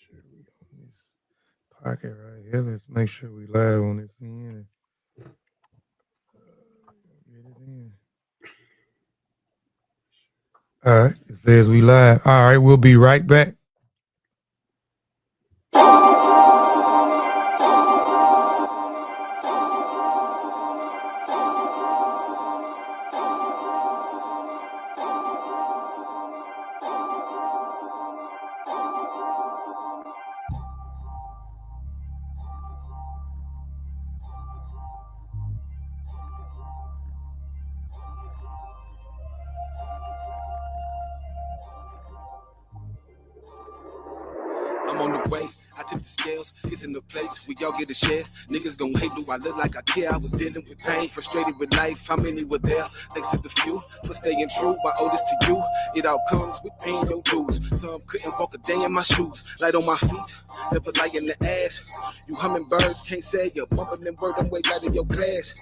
sure we on this pocket right here. Let's make sure we live on this end. Get it in. All right. It says we live. All right. We'll be right back. I'm on the way, I tip the scales, it's in the place, we all get a share. Niggas gon' hate, do I look like I care? I was dealing with pain, frustrated with life, how many were there? Thanks to the few, for staying true, my oldest to you. It all comes with paying your dues. Some couldn't walk a day in my shoes, light on my feet, never lie in the ass. You hummingbirds can't say you're bumping them word, I'm way out of your class.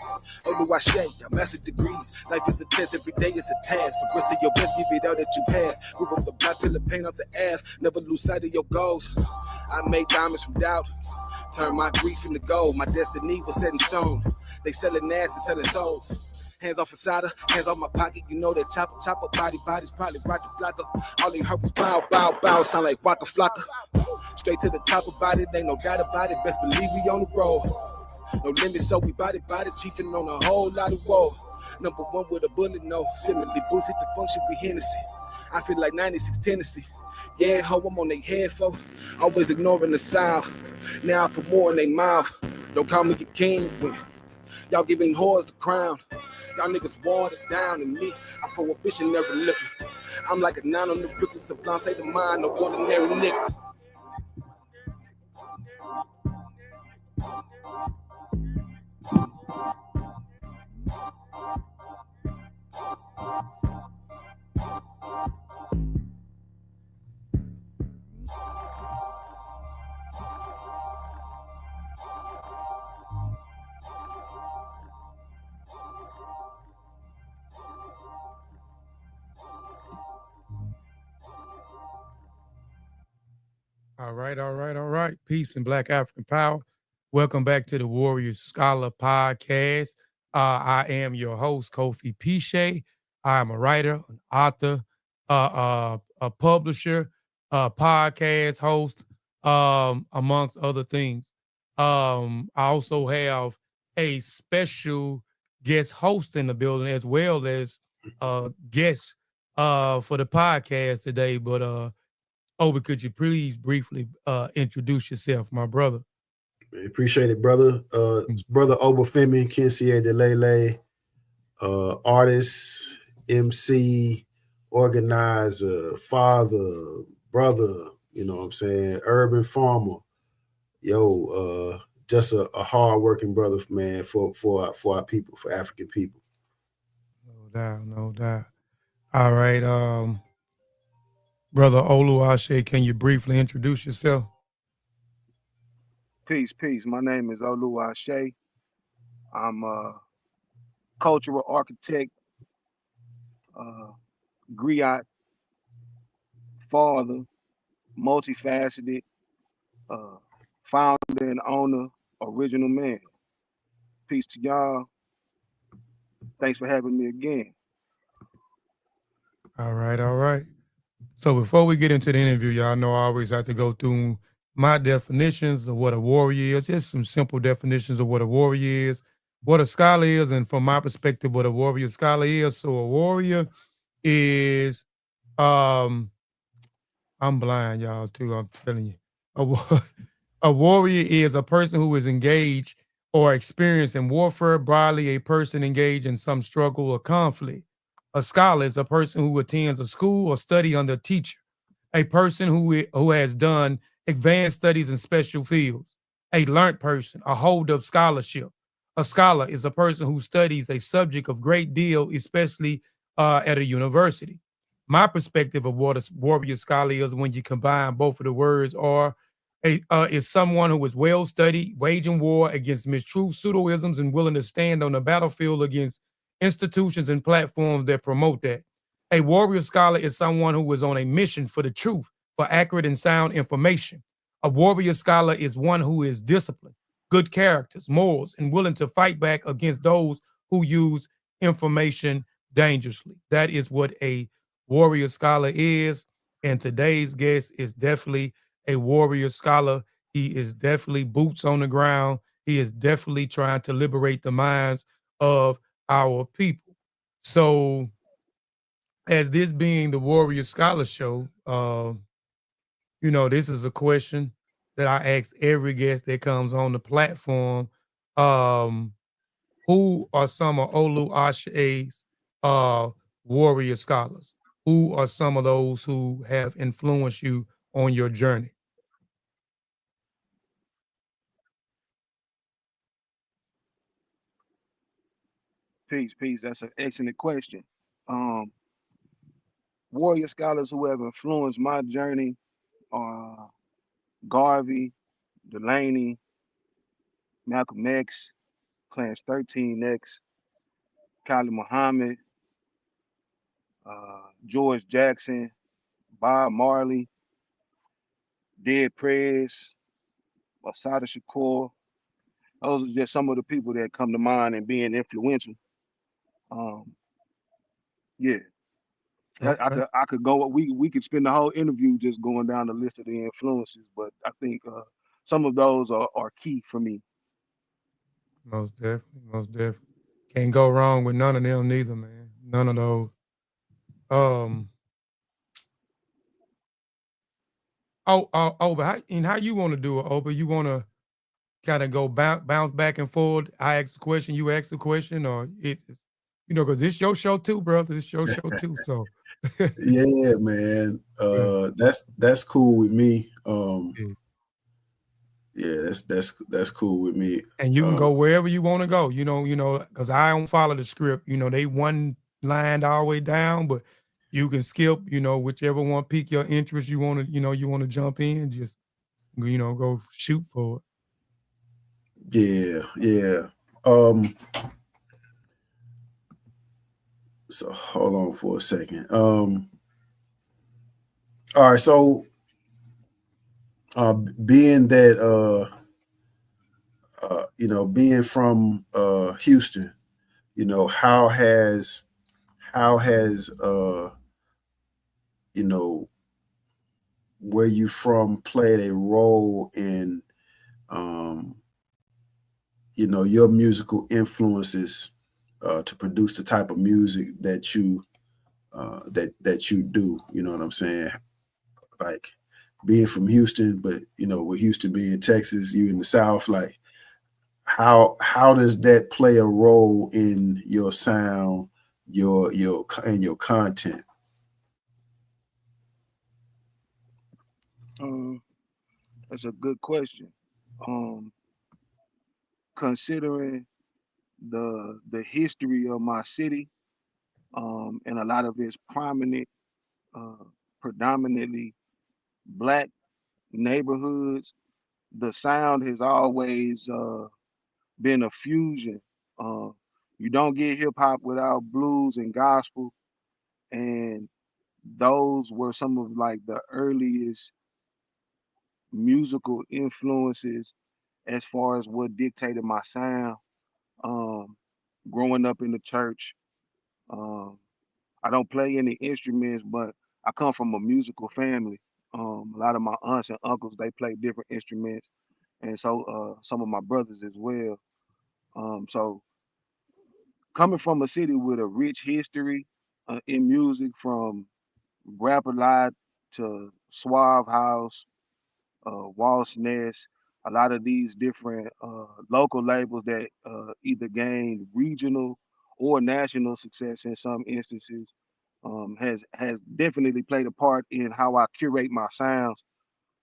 Olu Ase, I mastered degrees. Life is a test, every day is a task. Progress to your best, give it all that you have. Rip up the block, peel the paint off the F. Never lose sight of your goals. I made diamonds from doubt, turned my grief into gold. My destiny was set in stone. They selling ass and selling souls. Hands off Asada, hands off my pocket. You know that chopper, body's probably rocket blocker. All they heard was bow, bow, bow, sound like Waka Flocka. Straight to the top about it, ain't no doubt about it. Best believe we on the road. No limit, so we body, chiefing on a whole lot of woe. Number one with a bullet, no. Similarly, boost hit the function, we Hennessy. I feel like 96 Tennessee. Yeah, ho, I'm on their head, fo. Always ignoring the south. Now I put more in their mouth. Don't call me a king. Y'all giving whores the crown. Y'all niggas watered down in me. I prohibition never liquor. I'm like a 9 on the Brooklyn Sublime state of mind, no ordinary nigga. All right. Peace and Black African Power. Welcome back to the Warrior Scholar Podcast. I am your host, Kofi Piesie. I am a writer, an author, a publisher, a podcast host, amongst other things. I also have a special guest host in the building as well as guests for the podcast today. But Obi, could you please briefly introduce yourself, my brother? Appreciate it, brother. Brother Obafemi, Kinsie Delele, artist, MC, organizer, father, brother, you know what I'm saying, urban farmer. Yo, just a hard-working brother, man, for our people, for African people. No doubt. All right, Brother Olu Ase, can you briefly introduce yourself? Peace. My name is Olu Ase. I'm a cultural architect, griot, father, multifaceted, founder and owner, original man. Peace to y'all. Thanks for having me again. All right. So before we get into the interview, y'all know I always have to go through my definitions of what a warrior is, just some simple definitions of what a warrior is, what a scholar is, and from my perspective, what a warrior scholar is. So a warrior is, I'm blind, y'all, too, I'm telling you. A warrior is a person who is engaged or experienced in warfare, broadly a person engaged in some struggle or conflict. A scholar is a person who attends a school or study under a teacher, a person who has done advanced studies in special fields, a learned person, a holder of scholarship. A scholar is a person who studies a subject of great deal, especially at a university. My perspective of what a warrior scholar is when you combine both of the words is someone who is well-studied, waging war against mistruth, pseudoisms, and willing to stand on the battlefield against institutions and platforms that promote that. A warrior scholar is someone who is on a mission for the truth, for accurate and sound information. A warrior scholar is one who is disciplined, good characters, morals, and willing to fight back against those who use information dangerously. That is what a warrior scholar is. And today's guest is definitely a warrior scholar. He is definitely boots on the ground. He is definitely trying to liberate the minds of our people. So, as this being the Warrior Scholar Show, this is a question that I ask every guest that comes on the platform. Um, who are some of Olu Ase's warrior scholars? Who are some of those who have influenced you on your journey? Peace, peace. That's an excellent question. Um, Warrior scholars who have influenced my journey are Garvey, Delaney, Malcolm X, Clarence 13X, Kali Muhammad, George Jackson, Bob Marley, Dead Prez, Osada Shakur. Those are just some of the people that come to mind and being influential. Um, yeah, Okay. I could go. We could spend the whole interview just going down the list of the influences, but I think some of those are key for me. Most definitely. Most definitely. Can't go wrong with none of them neither, man. None of those. Um, but how you want to do it, Oba? You want to kind of go bounce back and forward? I ask the question, you ask the question, or it's because it's your show too, brother. It's your show too. So, Yeah, man. That's cool with me. yeah. Yeah, that's cool with me. And you can go wherever you want to go. Because I don't follow the script. They one lined all the way down, but you can skip. Whichever one pique your interest. You want to, you want to jump in. Just go shoot for it. Yeah, yeah. Um, so hold on for a second. All right, so being that being from Houston, how has you know where you from played a role in um your musical influences to produce the type of music that you do. You know what I'm saying? Like being from Houston, but with Houston being Texas, you in the South, like how does that play a role in your sound, your content? Um, that's a good question. Um, Considering the history of my city, and a lot of its prominent, uh, predominantly black neighborhoods, the sound has always been a fusion. Uh, you don't get hip hop without blues and gospel, and those were some of like the earliest musical influences as far as what dictated my sound. Um, Growing up in the church, um, I don't play any instruments, but I come from a musical family. A lot of my aunts and uncles they play different instruments, and so some of my brothers as well. So coming from a city with a rich history in music, from Rap a Lot to Suave House, Waltz Nest, a lot of these different local labels that either gained regional or national success in some instances, has definitely played a part in how I curate my sounds.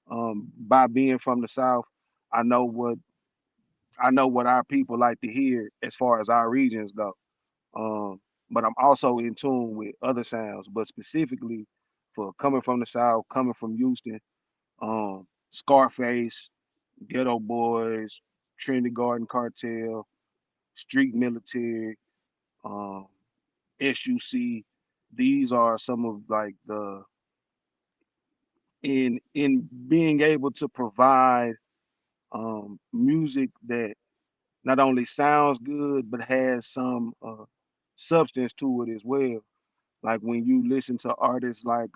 By being from the South, I know what I know what our people like to hear as far as our regions go. Um, but I'm also in tune with other sounds, but specifically for coming from the South, coming from Houston, Scarface, Ghetto Boys, Trinity Garden Cartel, Street Military, um, SUC. These are some of like the in being able to provide music that not only sounds good but has some substance to it as well. Like when you listen to artists like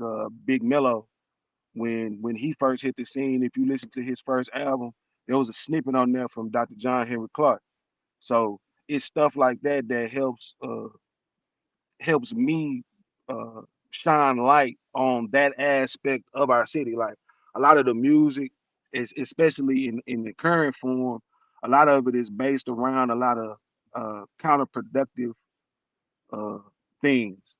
Big Mello, when he first hit the scene, if you listen to his first album, there was a snippet on there from Dr. John Henry Clark. So it's stuff like that that helps me uh, shine light on that aspect of our city. Like a lot of the music, is especially in the current form, a lot of it is based around a lot of counterproductive uh, things.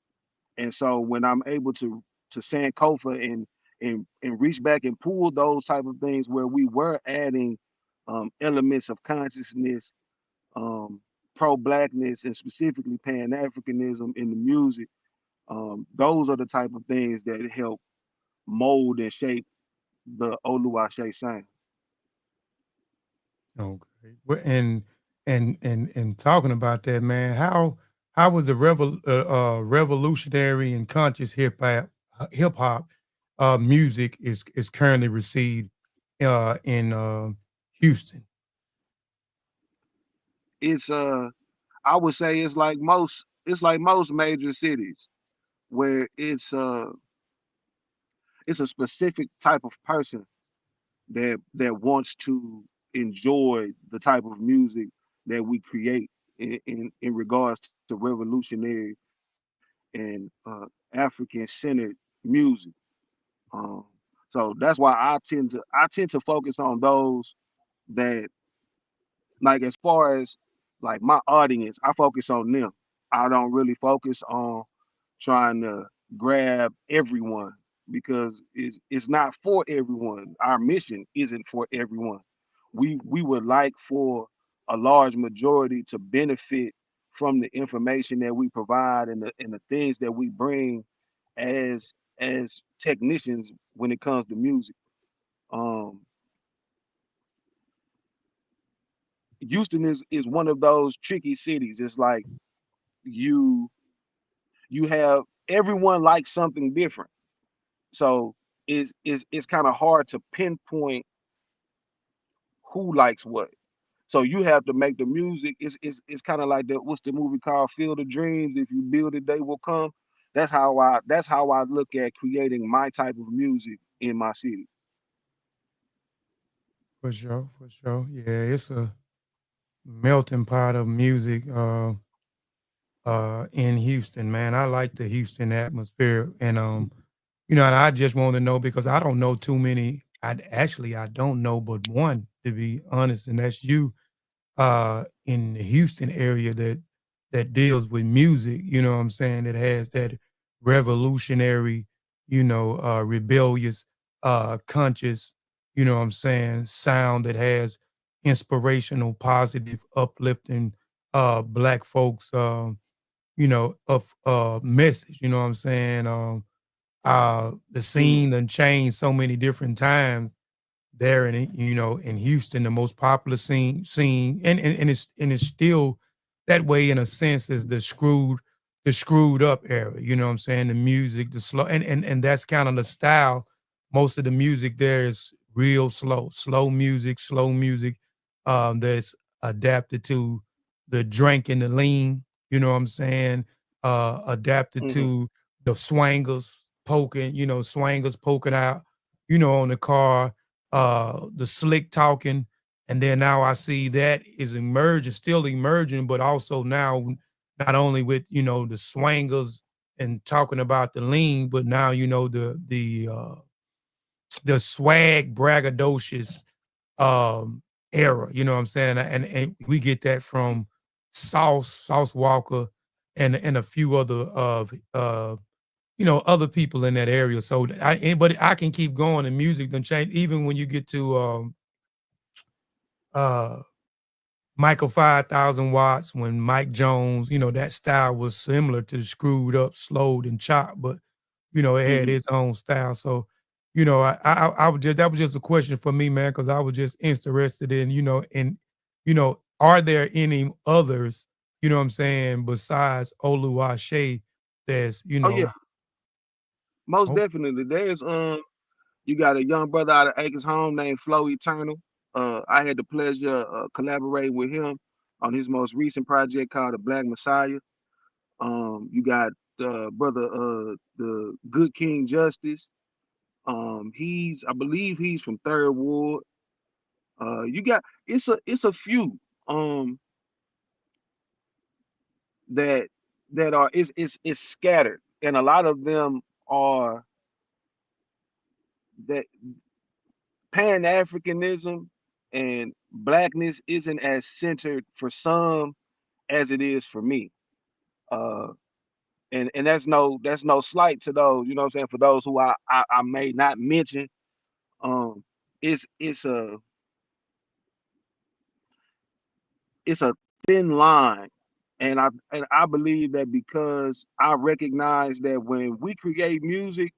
And so when I'm able to Sankofa and reach back and pull those type of things where we were adding elements of consciousness, um, pro-blackness, and specifically Pan-Africanism in the music, those are the type of things that help mold and shape the Olu Ase sound. Okay. Well, and talking about that, man, how was the revolutionary and conscious hip hop music is currently received in Houston? It's I would say it's like most major cities where it's a specific type of person that wants to enjoy the type of music that we create in regards to revolutionary and African centered music. Um, so that's why I tend to focus on those that, like, as far as like my audience, I focus on them. I don't really focus on trying to grab everyone because it's not for everyone. Our mission isn't for everyone. We would like for a large majority to benefit from the information that we provide and the things that we bring as technicians when it comes to music. Um, Houston is one of those tricky cities. It's like you you have everyone likes something different. So it's kind of hard to pinpoint who likes what. So you have to make the music. It's kind of like the what's the movie called Field of Dreams? If you build it, they will come. That's how I look at creating my type of music in my city. For sure, for sure. Yeah, it's a melting pot of music in Houston, man. I like the Houston atmosphere. And and I just want to know because I don't know too many. I don't know but one, to be honest, and that's you in the Houston area that deals with music, you know what I'm saying, that has that revolutionary, rebellious, conscious, you know what I'm saying, sound that has inspirational, positive, uplifting black folks of message, you know what I'm saying? The Hmm. scene done changed so many different times there in Houston, the most popular scene and it's still that way in a sense as the screwed up era, you know what I'm saying? The music, the slow and that's kind of the style. Most of the music there is real slow music that's adapted to the drink and the lean, you know what I'm saying? Adapted Hmm. to the swangers poking out, on the car, the slick talking, and then now I see that is emerging, still emerging, but also now not only with the swangers and talking about the lean, but now the swag braggadocious era. You know what I'm saying? And we get that from Sauce Walker, and a few other of other people in that area. So but I can keep going. The music done change. Even when you get to uh Michael 5,000 watts, when Mike Jones, that style was similar to the screwed up, slowed and chopped, but it had Hmm. its own style. So, I would just that was just a question for me, man, because I was just interested are there any others, you know what I'm saying, besides Olu Ashe that's, Oh yeah, most oh, definitely. You got a young brother out of Acres Home named Flow Eternal. I had the pleasure of collaborating with him on his most recent project called The Black Messiah. You got brother the Good King Justice. I believe he's from Third Ward. You got it's a few um that that are it's scattered, and a lot of them are that Pan-Africanism and blackness isn't as centered for some as it is for me. Uh, and that's no slight to those, you know what I'm saying, for those who I may not mention. Um, it's a thin line, and I believe that because I recognize that when we create music,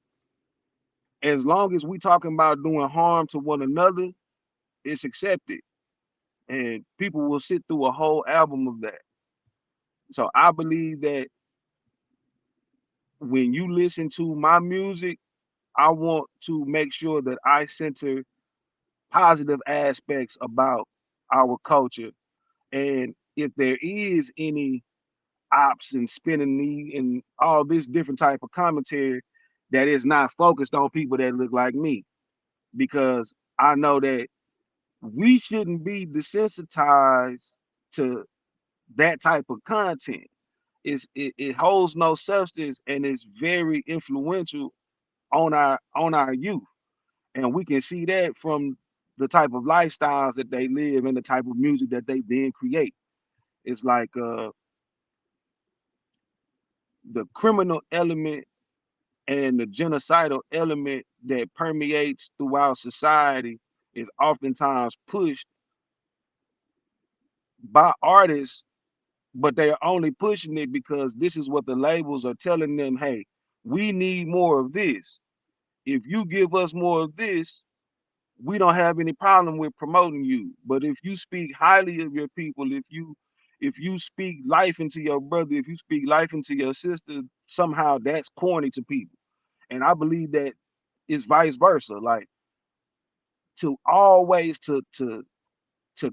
as long as we talking about doing harm to one another, it's accepted, and people will sit through a whole album of that. So I believe that when you listen to my music, I want to make sure that I center positive aspects about our culture. And if there is any ops and spinning knee and all this different type of commentary that is not focused on people that look like me, because I know that we shouldn't be desensitized to that type of content. It holds no substance and it's very influential on our youth. And we can see that from the type of lifestyles that they live and the type of music that they then create. It's like the criminal element and the genocidal element that permeates throughout society is oftentimes pushed by artists, but they are only pushing it because this is what the labels are telling them. Hey, we need more of this. If you give us more of this, we don't have any problem with promoting you. But if you speak highly of your people, if you speak life into your brother, if you speak life into your sister, somehow that's corny to people. And I believe that it's vice versa. Like, to always to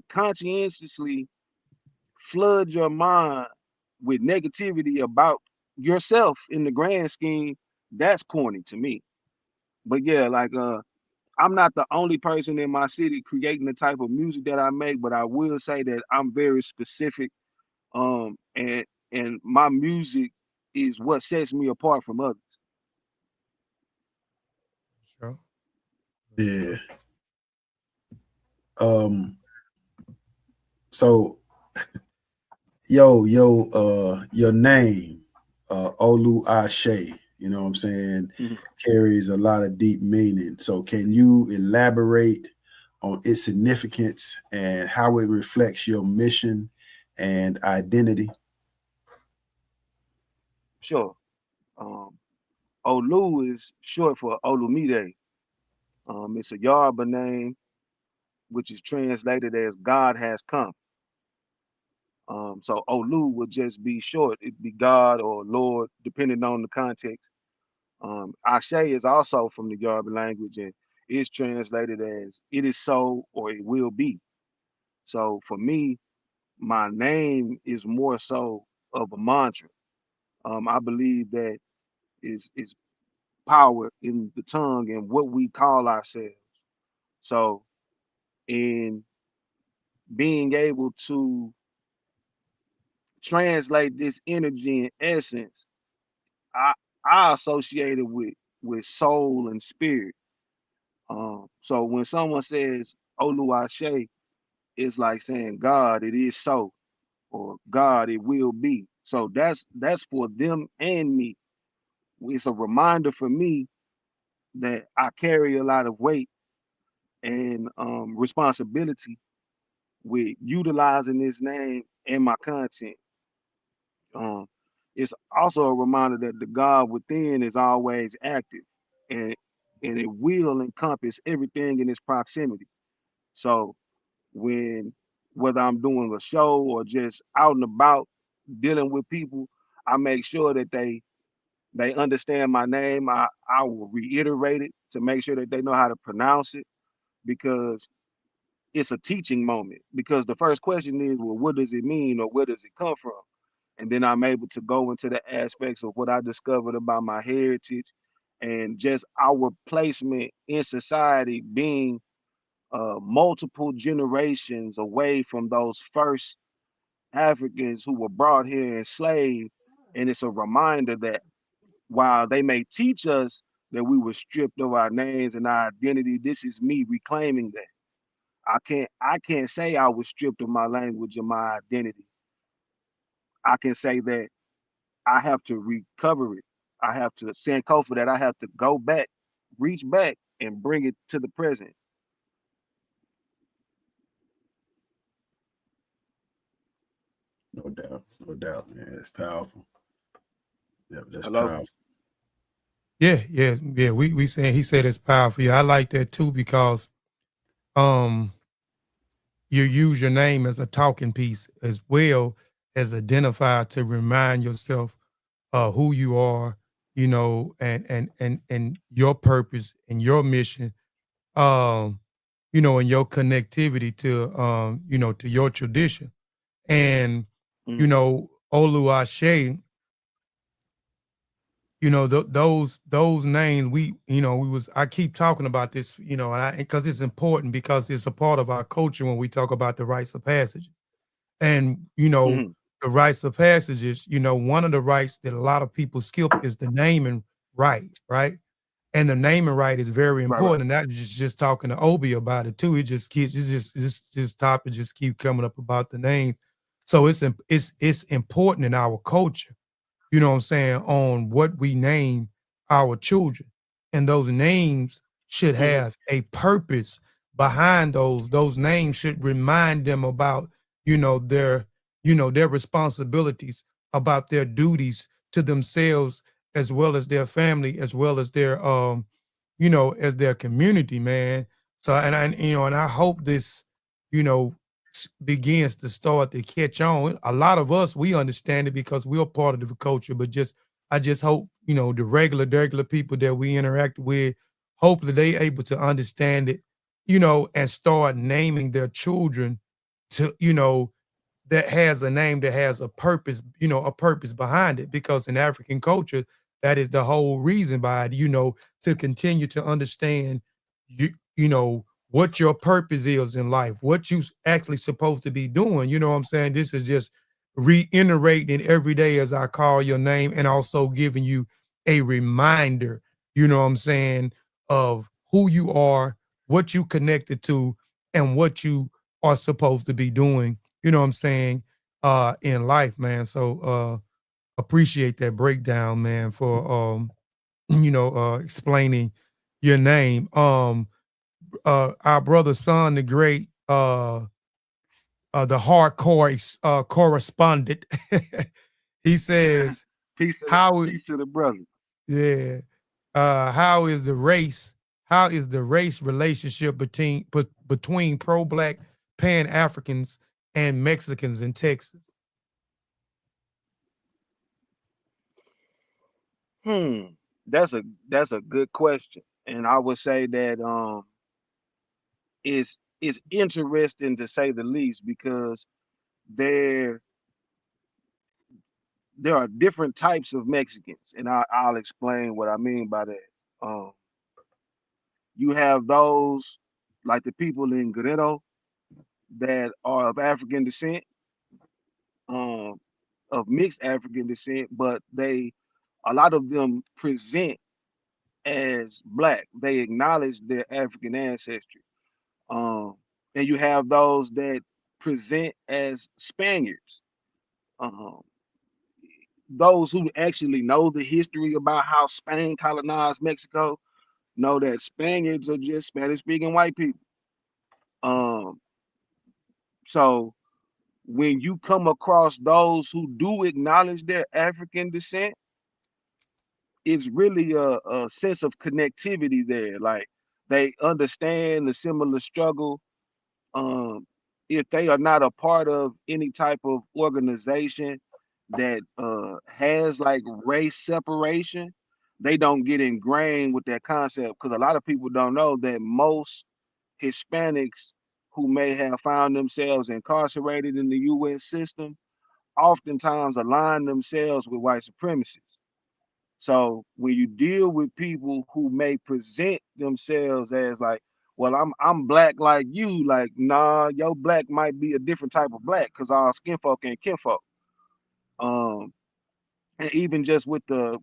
conscientiously flood your mind with negativity about yourself in the grand scheme, that's corny to me. But yeah, like I'm not the only person in my city creating the type of music that I make, but I will say that I'm very specific. And my music is what sets me apart from others. Sure. Yeah. Um. So your name, Olu Ase, you know what I'm saying, Mhm. carries a lot of deep meaning. So can you elaborate on its significance and how it reflects your mission and identity? Sure. Um, Olu is short for Olumide. It's a Yoruba name, which is translated as God has come. So Olu would just be short. It'd be God or Lord, depending on the context. Ashe is also from the Yoruba language and is translated as it is so or it will be. So for me, my name is more so of a mantra. I believe that is power in the tongue and what we call ourselves. So in being able to translate this energy and essence, I I associate it with soul and spirit. So when someone says Olu Ashe, it's like saying God, it is so, or God, it will be. So that's for them and me. It's a reminder for me that I carry a lot of weight and responsibility with utilizing this name in my content. Um, it's also a reminder that the God within is always active, and it will encompass everything in its proximity. So when whether I'm doing a show or just out and about dealing with people, I make sure that they they understand my name, I will reiterate it to make sure that they know how to pronounce it, because it's a teaching moment. Because the first question is, well, what does it mean, or where does it come from? And then I'm able to go into the aspects of what I discovered about my heritage and just our placement in society, being multiple generations away from those first Africans who were brought here enslaved. And it's a reminder that while they may teach us that we were stripped of our names and our identity, this is me reclaiming that. I can't say I was stripped of my language and my identity. I can say that I have to recover it. I have to send for that. I have to go back, reach back, and bring it to the present. No doubt, man. It's powerful. Yep, that's Hello? powerful. Yeah. We saying he said it's powerful. Yeah, I like that too because um you use your name as a talking piece as well as identifier to remind yourself who you are, and your purpose and your mission, um, and your connectivity to your tradition. And, Mm, Olu Ase, those names I keep talking about this, and because it's important because it's a part of our culture when we talk about the rites of passage. And, mm, the rites of passages, one of the rites that a lot of people skip is the naming right, right? And the naming right is very right, right. important. And that was just talking to Obi about it too. It just keeps this topic just keep coming up about the names. So it's important in our culture, what I'm saying, on what we name our children. And those names should Hmm. have a purpose behind those. Those names should remind them about, their, their responsibilities, about their duties to themselves as well as their family, as well as their as their community, man. So and I hope this, you know, begins to start to catch on. A lot of us we understand it because we're part of the culture, but just I just hope the regular people that we interact with, hopefully they able to understand it, and start naming their children to that has a name that has a purpose, a purpose behind it. Because in African culture, that is the whole reason by it, to continue to understand you, what your purpose is in life, what you actually supposed to be doing. You know what I'm saying? This is just reiterating every day as I call your name and also giving you a reminder, what I'm saying, of who you are, what you connected to, and what you are supposed to be doing, what I'm saying, in life, man. So appreciate that breakdown, man, for explaining your name. Our brother son, the great the hardcore correspondent, he says, how Peace to the brother. yeah, how is the race? How is the race relationship between pro-black Pan Africans and Mexicans in Texas? Hmm. That's a that's a good question. And I would say that it's interesting to say the least, because there there are different types of Mexicans, and I'll explain what I mean by that. Um, you have those like the people in Guerrero that are of African descent, um, of mixed African descent, but a lot of them present as black. They acknowledge their African ancestry. Um, and you have those that present as Spaniards. Um, those who actually know the history about how Spain colonized Mexico know that Spaniards are just Spanish speaking white people. Um, so when you come across those who do acknowledge their African descent, it's really a sense of connectivity there. Like, they understand the similar struggle. Um, if they are not a part of any type of organization, that has like race separation, they don't get ingrained with that concept, because a lot of people don't know that most Hispanics who may have found themselves incarcerated in the U.S. system oftentimes align themselves with white supremacists. So when you deal with people who may present themselves as like, well, I'm black like you, like, nah, your black might be a different type of black, because all skin folk ain't kinfolk. Um, and even just with the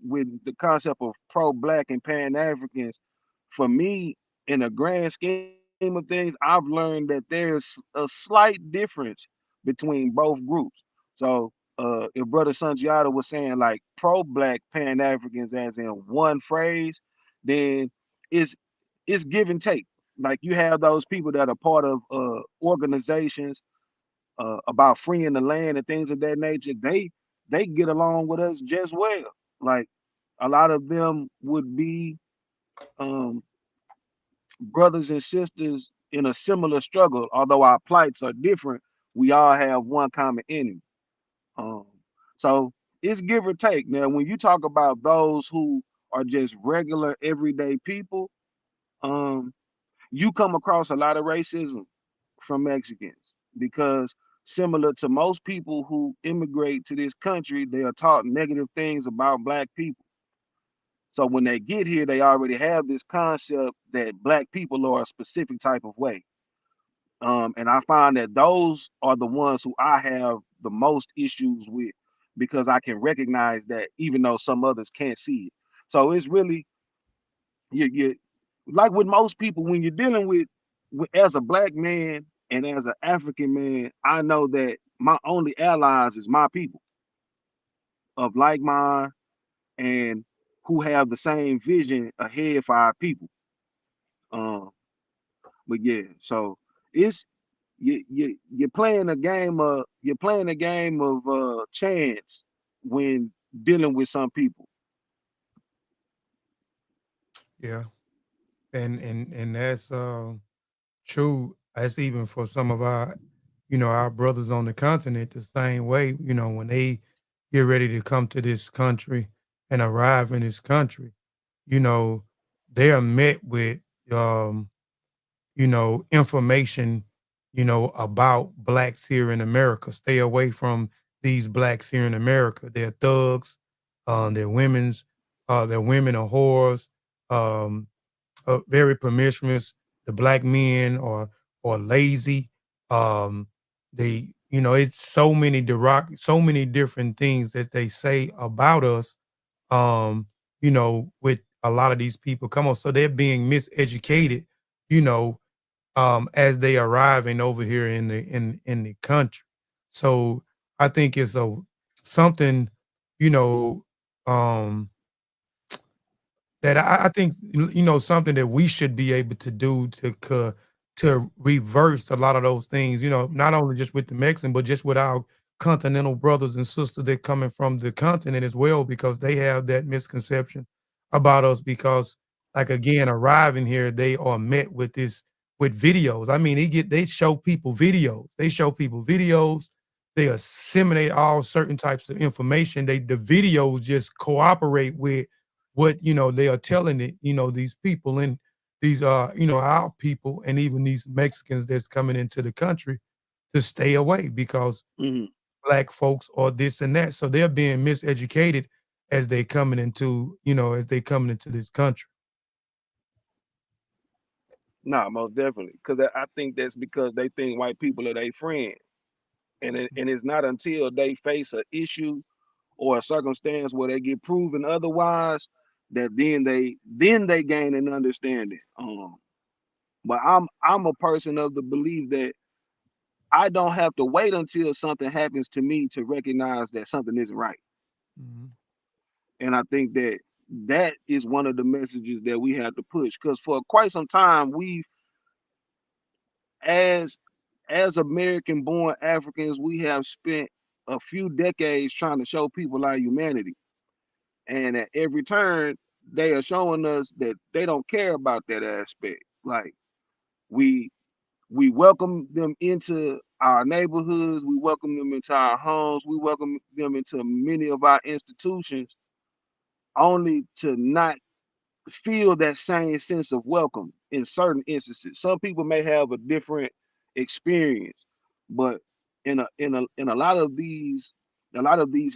concept of pro-black and pan-Africans, for me, in a grand scheme of things, I've learned that there's a slight difference between both groups. So if Brother Sangiata was saying like pro-black pan-Africans as in one phrase, then it's it's give and take. Like you have those people that are part of organizations about freeing the land and things of that nature. They get along with us just well. Like a lot of them would be um, brothers and sisters in a similar struggle. Although our plights are different, we all have one common enemy. Um, so it's give or take. Now, when you talk about those who are just regular everyday people, um, you come across a lot of racism from Mexicans, because similar to most people who immigrate to this country, they are taught negative things about black people. So when they get here, they already have this concept that black people are a specific type of way. And I find that those are the ones who I have the most issues with, because I can recognize that even though some others can't see it. So it's really you like with most people when you're dealing with as a black man and as an African man, I know that my only allies is my people of like mind and who have the same vision ahead for our people. Um, but yeah, so it's you're playing a game of chance when dealing with some people. Yeah, and that's true. That's even for some of our, our brothers on the continent the same way. When they get ready to come to this country and arrive in this country, you know, they are met with um information, about blacks here in America. Stay away from these blacks here in America. They're thugs. They're they're women are whores. Um, very promiscuous. The black men are lazy. Um, it's so many different things that they say about us. With a lot of these people, come on, so they're being miseducated. You know, as they arriving over here in the country. So I think it's a something, you know, um, that I think something that we should be able to do to reverse a lot of those things. Not only just with the Mexican, but just with our continental brothers and sisters that coming from the continent as well, because they have that misconception about us. Because, like again, arriving here, they are met with this with videos. I mean, they show people videos. They show people videos. They assimilate all certain types of information. The videos just cooperate with what they are telling it, these people and these our people and even these Mexicans that's coming into the country to stay away because Mhm. black folks are this and that. So they're being miseducated as they coming into this country. Nah, most definitely. Because I think that's because they think white people are their friend, and it's not until they face an issue or a circumstance where they get proven otherwise that then they gain an understanding. But I'm a person of the belief that I don't have to wait until something happens to me to recognize that something isn't right. Mhm. And I think that that is one of the messages that we have to push, because for quite some time we've as as American born Africans, we have spent a few decades trying to show people our humanity. And at every turn, they are showing us that they don't care about that aspect. Like we we welcome them into our neighborhoods, we welcome them into our homes, we welcome them into many of our institutions, only to not feel that same sense of welcome in certain instances. Some people may have a different experience, but in a lot of these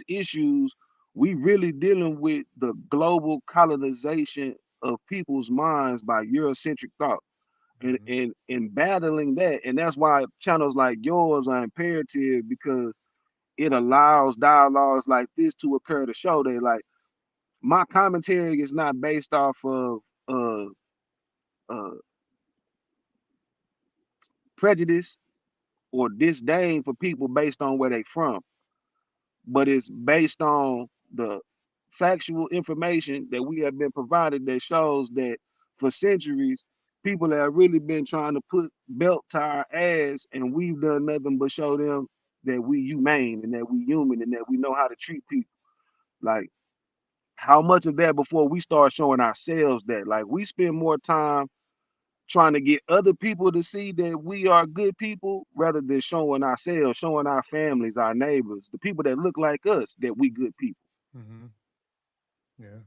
issues, we really dealing with the global colonization of people's minds by Eurocentric thought. And battling that, and that's why channels like yours are imperative, because it allows dialogues like this to occur, to show that, like, my commentary is not based off of uh, uh, prejudice or disdain for people based on where they from, but it's based on the factual information that we have been provided that shows that for centuries, people have really been trying to put belt to our ass, and we've done nothing but show them that we humane and that we human and that we know how to treat people. Like, how much of that before we start showing ourselves that? Like, we spend more time trying to get other people to see that we are good people rather than showing ourselves, showing our families, our neighbors, the people that look like us, that we good people. Mm-hmm. Yeah,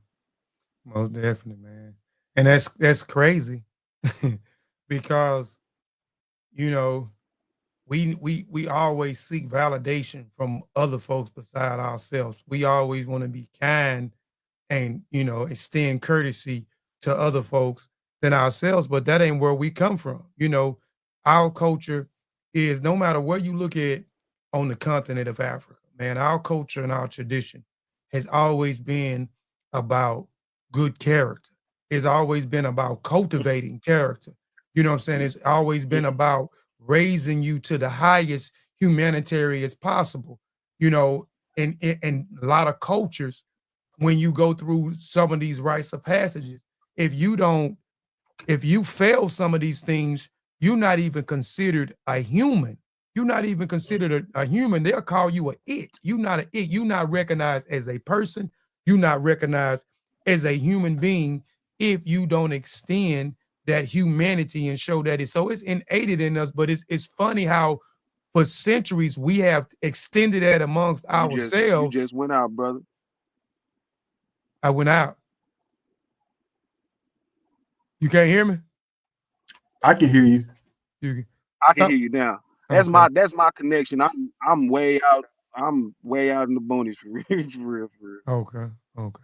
most definitely, man. And that's crazy because you know we always seek validation from other folks beside ourselves. We always want to be kind and extend courtesy to other folks than ourselves, but that ain't where we come from. Our culture is, no matter where you look at on the continent of Africa, man, our culture and our tradition has always been about good character. It's always been about cultivating character. You know what I'm saying? It's always been about raising you to the highest humanitarian as possible. You know, and a lot of cultures, when you go through some of these rites of passages, if you don't, if you fail some of these things, you're not even considered a human. You're not even considered a human. They'll call you a it. You're not a it. You're not recognized as a person. You're not recognized as a human being if you don't extend that humanity and show that it. So it's innate in us, but it's funny how for centuries we have extended that amongst You ourselves. just went out, brother. I went out. You can't hear me? I can hear you. You I can stop. hear you now. Okay. That's my connection. I'm way out. I'm way out in the boonies for real, for real, for real. Okay. Okay.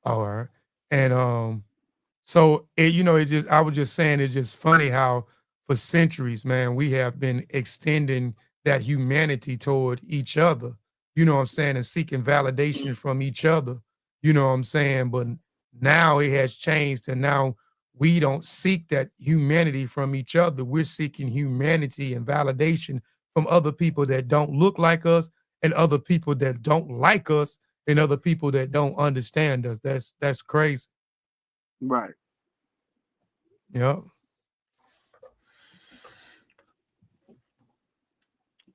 All right. And so it just, I was just saying, it's just funny how for centuries, man, we have been extending that humanity toward each other, you know what I'm saying, and seeking validation from each other, you know what I'm saying? But now it has changed, and now we don't seek that humanity from each other. We're seeking humanity and validation from other people that don't look like us, and other people that don't like us, and other people that don't understand us. That's crazy. Right. Yeah.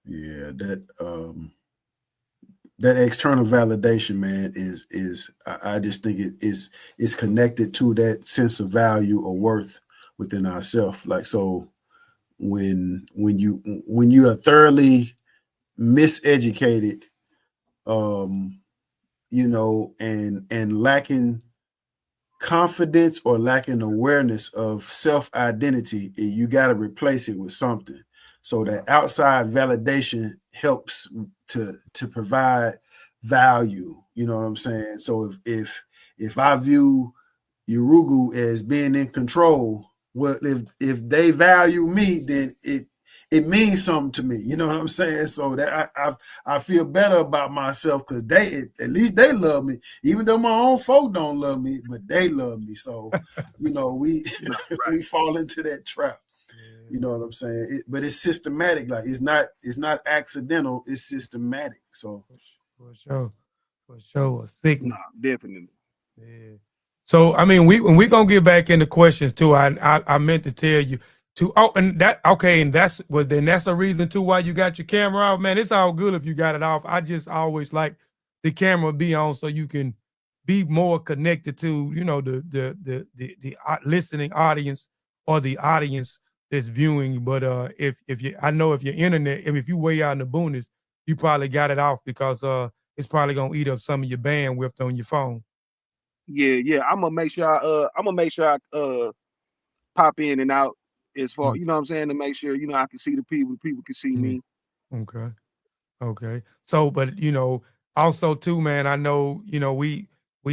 Yeah, that external validation, man, is I just think it's connected to that sense of value or worth within ourselves. Like, so when you are thoroughly miseducated, and lacking confidence or lacking awareness of self-identity, you got to replace it with something. So that outside validation helps to provide value. You know what I'm saying? So if I view Urugu as being in control, well, if they value me, then it means something to me. You know what I'm saying? So that I feel better about myself, because at least they love me, even though my own folk don't love me, but they love me. So we Right. we fall into that trap. You know what I'm saying? But it's systematic. Like, it's not accidental. It's systematic. So For sure. For sure. A No, sickness. definitely. Yeah. So I mean, we gonna get back into questions too. I meant to tell you to, and that, okay, and that's a reason too why you got your camera off, man. It's all good if you got it off. I just always like the camera be on so you can be more connected to the listening audience, or the audience that's viewing. But if you, I know if your internet, if you way out in the boonies, you probably got it off because it's probably gonna eat up some of your bandwidth on your phone. Yeah. I'm gonna make sure I pop in and out as far, Mm, you know what I'm saying, to make sure, I can see the people can see yeah. me. Okay. Okay. So, but also too, man, I know, we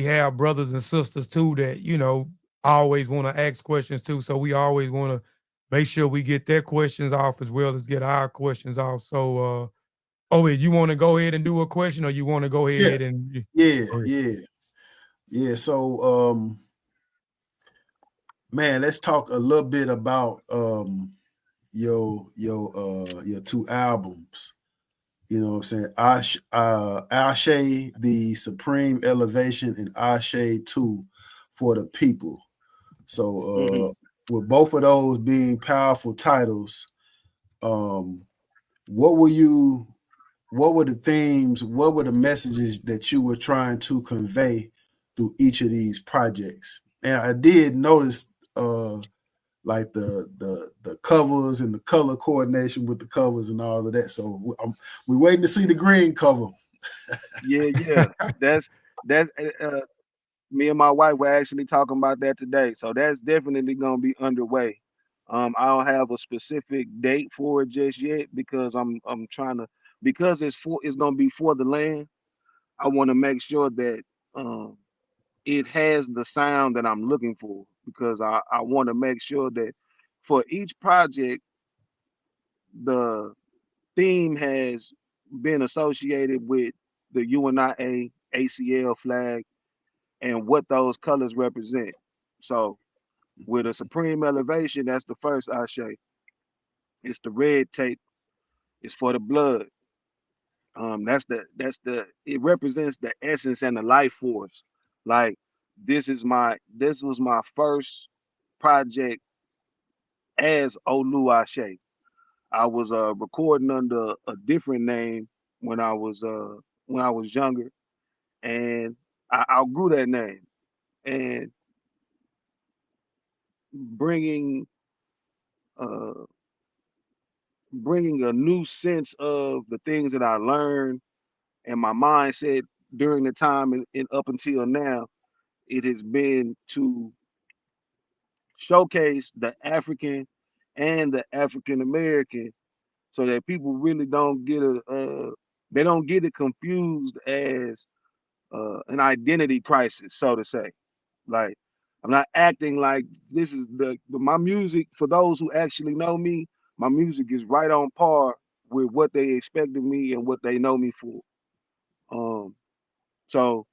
have brothers and sisters too that, always want to ask questions too. So we always want to make sure we get their questions off as well as get our questions off. So you want to go ahead and do a question or you want to go Yeah, ahead and yeah, go ahead? yeah. So man, let's talk a little bit about your two albums. You know what I'm saying? Ashe, the Supreme Elevation, and Ashe 2 for the People. Hmm. So with both of those being powerful titles, what were the themes, what were the messages that you were trying to convey through each of these projects? And I did notice like the covers and the color coordination with the covers and all of that. So we're waiting to see the green cover. Yeah. That's me and my wife were actually talking about that today. So that's definitely gonna be underway. I don't have a specific date for it just yet because I'm trying to, because it's gonna be for the land. I want to make sure that um it has the sound that I'm looking for, because I want to make sure that for each project the theme has been associated with the UNIA ACL flag and what those colors represent. So with a supreme elevation, that's the first Ashe. It's the red tape. It's for the blood. That's the it represents the essence and the life force. Like this was my first project as Olu Ase. I was recording under a different name when I was younger, and I outgrew that name. And bringing uh, bringing a new sense of the things that I learned and my mindset during the time and up until now, it has been to showcase the African and the African American, so that people really don't get they don't get it confused as an identity crisis, so to say. Like, I'm not acting like this is my music. For those who actually know me, my music is right on par with what they expect of me and what they know me for. Um, so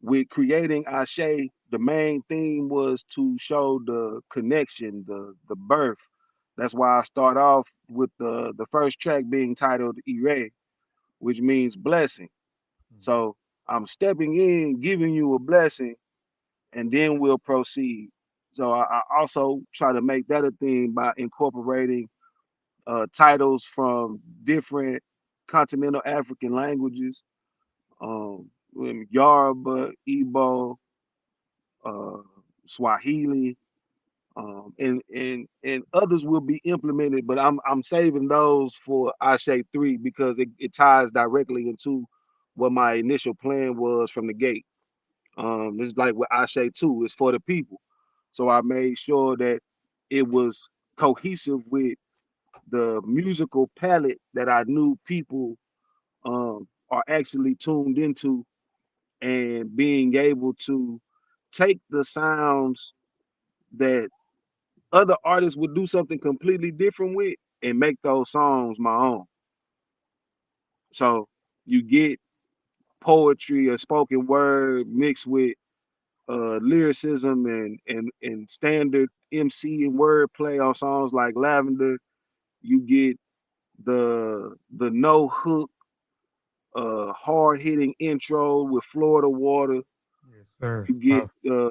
with creating Ashe, the main theme was to show the connection, the birth. That's why I start off with the first track being titled Ire, which means blessing. So I'm stepping in, giving you a blessing, and then we'll proceed. So I also try to make that a theme by incorporating titles from different continental African languages, Yoruba, Igbo, uh, Swahili, and others will be implemented. But I'm saving those for Ashe 3 because it ties directly into what my initial plan was from the gate. It's like with Ashe 2, it's for the people. So I made sure that it was cohesive with the musical palette that I knew people are actually tuned into, and being able to take the sounds that other artists would do something completely different with and make those songs my own. So you get poetry or spoken word mixed with lyricism and standard MC and wordplay on songs like Lavender. You get the no hook, hard hitting intro with Florida Water. Yes, sir. You get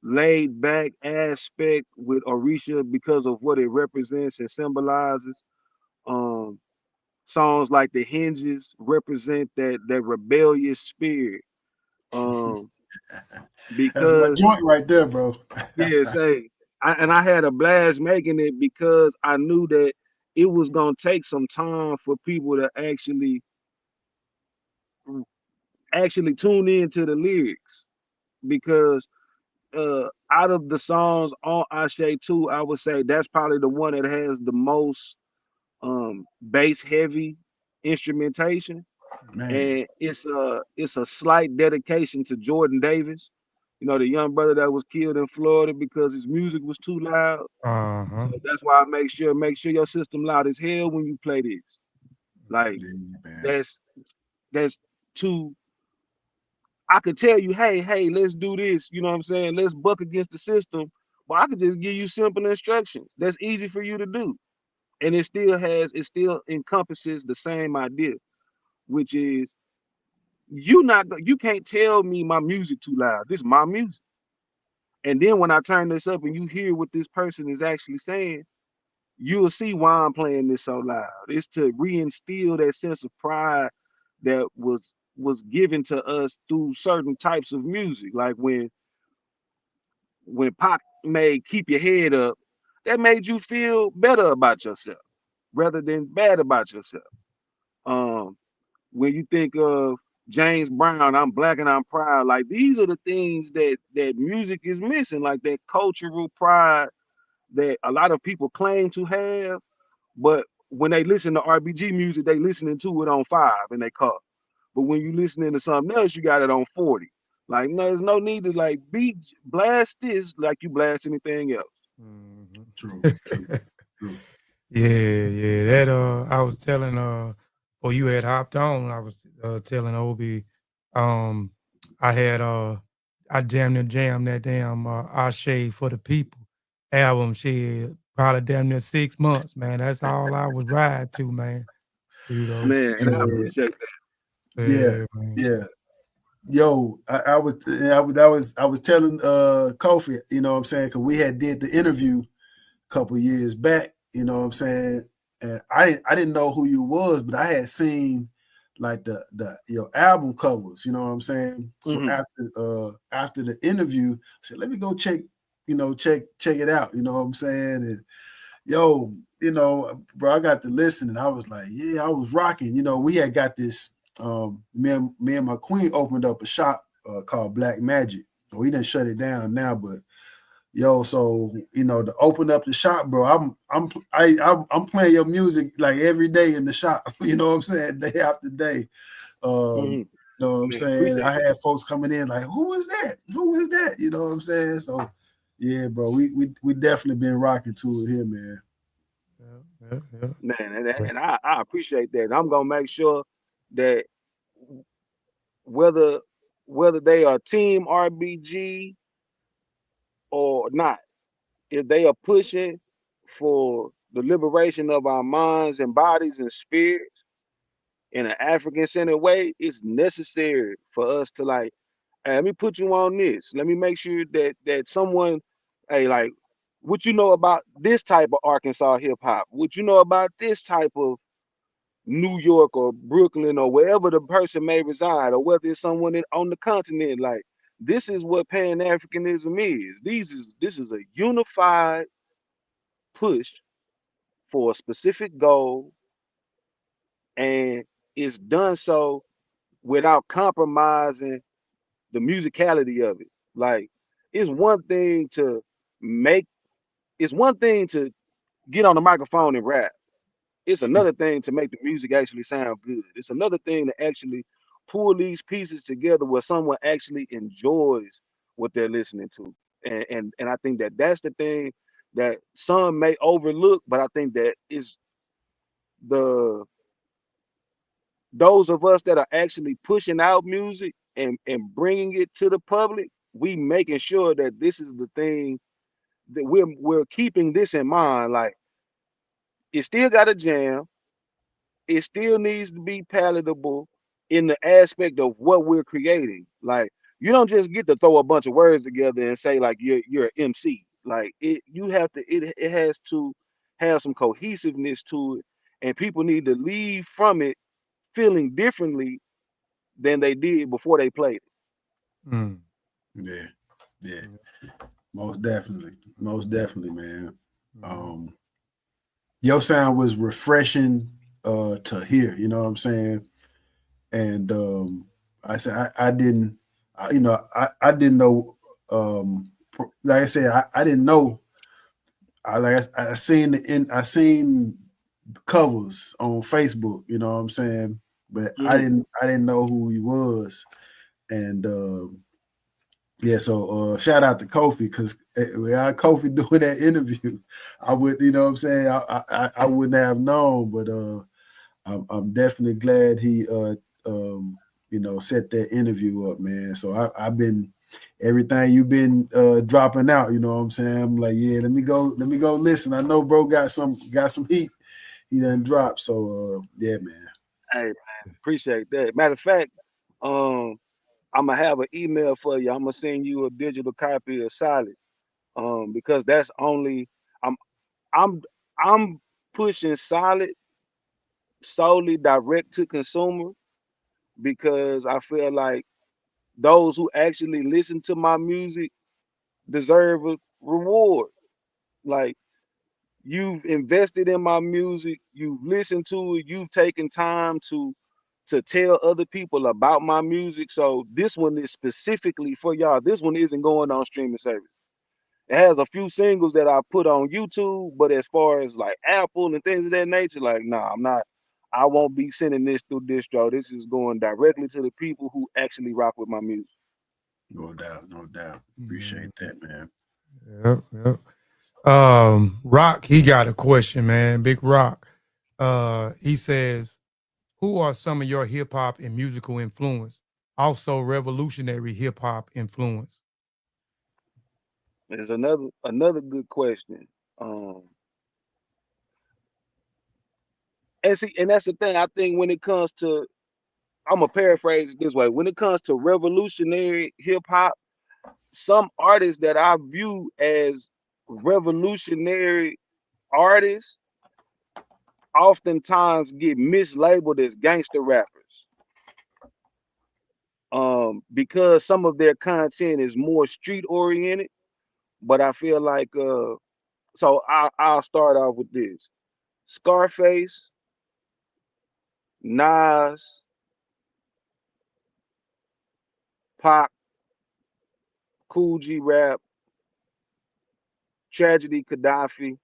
laid back aspect with Orisha because of what it represents and symbolizes. Um, Songs like The Hinges represent that rebellious spirit. Um, That's my because joint right there, bro. yeah, say I had a blast making it because I knew that it was gonna take some time for people to actually tune into the lyrics because out of the songs on Ase 2, I would say that's probably the one that has the most bass heavy instrumentation, Man, and it's a slight dedication to Jordan Davis, the young brother that was killed in Florida because his music was too loud. Uh-huh. So that's why I make sure your system loud as hell when you play this. Like yeah, man. that's too. I could tell you, hey, let's do this. You know what I'm saying? Let's buck against the system. But I could just give you simple instructions. That's easy for you to do, and it still encompasses the same idea, which is you can't tell me my music too loud. This is my music. And then when I turn this up and you hear what this person is actually saying, you'll see why I'm playing this so loud. It's to reinstill that sense of pride that was given to us through certain types of music. Like when Pac made Keep Your Head Up, that made you feel better about yourself rather than bad about yourself. Um, when you think of James Brown, I'm black and I'm proud. Like these are the things that music is missing, like that cultural pride that a lot of people claim to have, but when they listen to RBG music, they listening to it on 5 in their car. But when you listening to something else, you got it on 40. Like, no, there's no need to like blast this like you blast anything else. True, Mhm. true, true. Yeah. That I was telling before you had hopped on, I was telling Obi, um, I had I damn near jammed that damn Ashe for the People album shit probably damn near 6 months, man. That's all I was ride to, man. Man, and I Yeah, appreciate yeah, Yeah, man. yeah. Yo, I was telling Kofi, you know what I'm saying, because we had did the interview a couple years back, you know what I'm saying, and I didn't know who you was, but I had seen like the your album covers, you know what I'm saying. that. So after the interview, I said, let me go check, check it out, you know what I'm saying, and yo, bro, I got to listen, and I was like, yeah, I was rocking. We had got this. Me and my queen opened up a shop called Black Magic. We didn't shut it down now, but yo, so to open up the shop, bro, I'm playing your music like every day in the shop. You know what I'm saying, day after day. Hmm. You know what I'm Man, saying? I appreciate had folks coming in like, who is that? Who is that? You know what I'm saying? So yeah, bro, we definitely been rocking to it here, man. Yeah. that. Man, and Yes. I appreciate that. I'm gonna make sure that whether whether they are team RBG or not, if they are pushing for the liberation of our minds and bodies and spirits in an African centered way, it's necessary for us to like, hey, let me put you on this. Let me make sure that someone, hey, like, what you know about this type of Arkansas hip hop? What you know about this type of New York or Brooklyn or wherever the person may reside, or whether it's someone on the continent? Like, this is what Pan Africanism is. This is a unified push for a specific goal, and it's done so without compromising the musicality of it. Like, it's one thing to make, it's one thing to get on the microphone and rap. It's another thing to make the music actually sound good. It's another thing to actually pull these pieces together where someone actually enjoys what they're listening to. And I think that that's the thing that some may overlook, but I think that is the those of us that are actually pushing out music and bringing it to the public, we making sure that this is the thing that we're keeping this in mind. Like, it still got a jam, it still needs to be palatable in the aspect of what we're creating. Like, you don't just get to throw a bunch of words together and say like you're an MC. Like, you have to, it has to have some cohesiveness to it, and people need to leave from it feeling differently than they did before they played it. Mm. Yeah, yeah. Yeah. Most definitely, man. Your sound was refreshing to hear. You know what I'm saying? And I said I didn't, I didn't know. Like I said, I didn't know. I seen I seen covers on Facebook. You know what I'm saying? But I didn't know who he was, and yeah. So shout out to Kofi, because without Kofi doing that interview, I would, you know what I'm saying, I wouldn't have known. But I'm definitely glad he set that interview up, man. So I've been, everything you've been dropping out, you know what I'm saying? I'm like, yeah, let me go listen. I know bro got some heat he done dropped. So yeah, man. Hey man, appreciate that. Matter of fact, I'm gonna have an email for you. I'm gonna send you a digital copy of Solid. Because that's only I'm I'm I'm pushing Solid solely direct to consumer, because I feel like those who actually listen to my music deserve a reward. Like, you've invested in my music, you've listened to it, you've taken time to tell other people about my music. So this one is specifically for y'all. This one isn't going on streaming service. It has a few singles that I put on YouTube, but as far as like Apple and things of that nature, like, nah, I'm not. I won't be sending this through distro. This is going directly to the people who actually rock with my music. No doubt, no doubt. Appreciate that, man. Yep. Rock, he got a question, man. Big Rock. He says, who are some of your hip hop and musical influence? Also revolutionary hip hop influence. There's another good question. Um, and see, and that's the thing. I think when it comes to, I'm gonna paraphrase it this way: when it comes to revolutionary hip hop, some artists that I view as revolutionary artists oftentimes get mislabeled as gangster rappers, because some of their content is more street oriented. But I feel like so I'll start off with this: Scarface, Nas, Pac, Cool G Rap, Tragedy Gaddafi,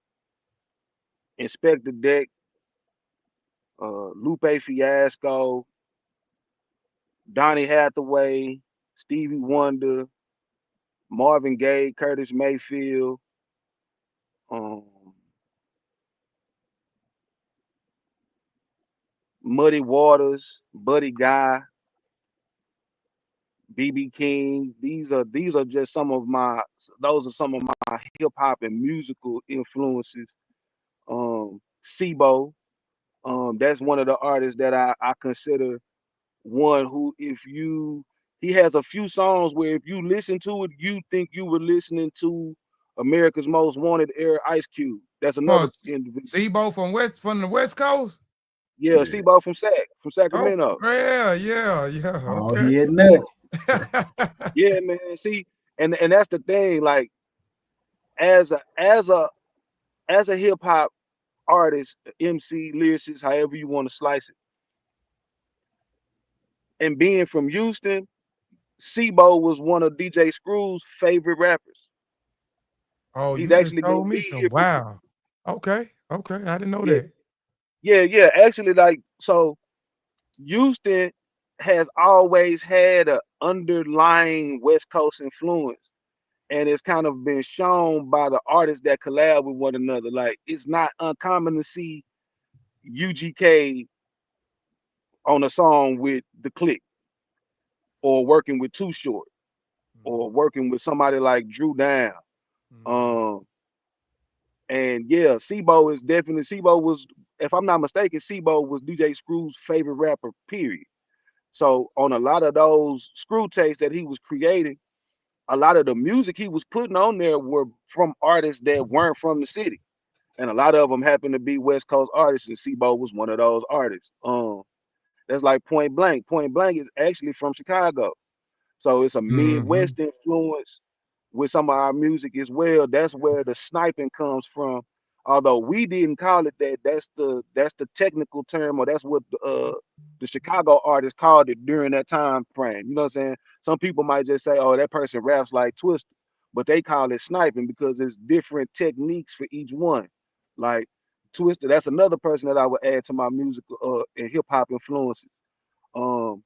Inspector Deck, Lupe Fiasco, Donny Hathaway, Stevie Wonder, Marvin Gaye, Curtis Mayfield, um, Muddy Waters, Buddy Guy, BB King. These are just some of my, those are some of my hip hop and musical influences. Sibo, that's one of the artists that I consider one who, if you, he has a few songs where if you listen to it, you think you were listening to America's Most Wanted era Ice Cube. That's Oh, another individual. Sibo from the West Coast. Yeah, Yeah. Sibo from Oh, Sacramento. yeah. Oh, Okay. he had nut. Yeah, man. See, and that's the thing. Like, as a hip hop artist, MC, lyricist, however you want to slice it, and being from Houston, Sibo was one of DJ Screw's favorite rappers. Oh, He's you just actually gonna told me be some. here. Wow. Okay. I didn't know Yeah, that. yeah. Actually, like, so Houston has always had an underlying West Coast influence, and it's kind of been shown by the artists that collab with one another. Like, it's not uncommon to see UGK on a song with the Click, or working with Too Short, or working with somebody like Drew Down. Mhm. Um, and yeah, Sibo was, if I'm not mistaken, Sibo was DJ Screw's favorite rapper. Period. So on a lot of those screw tapes that he was creating, a lot of the music he was putting on there were from artists that weren't from the city, and a lot of them happened to be West Coast artists, and Sibo was one of those artists. That's like Point Blank. Point Blank is actually from Chicago, so it's a Mhm. Midwest influence with some of our music as well. That's where the sniping comes from. Although we didn't call it that, that's the technical term, or that's what the Chicago artists called it during that time frame. You know what I'm saying? Some people might just say, "Oh, that person raps like Twista," but they call it sniping because it's different techniques for each one. Like Twista, that's another person that I would add to my musical and hip hop influences. Um,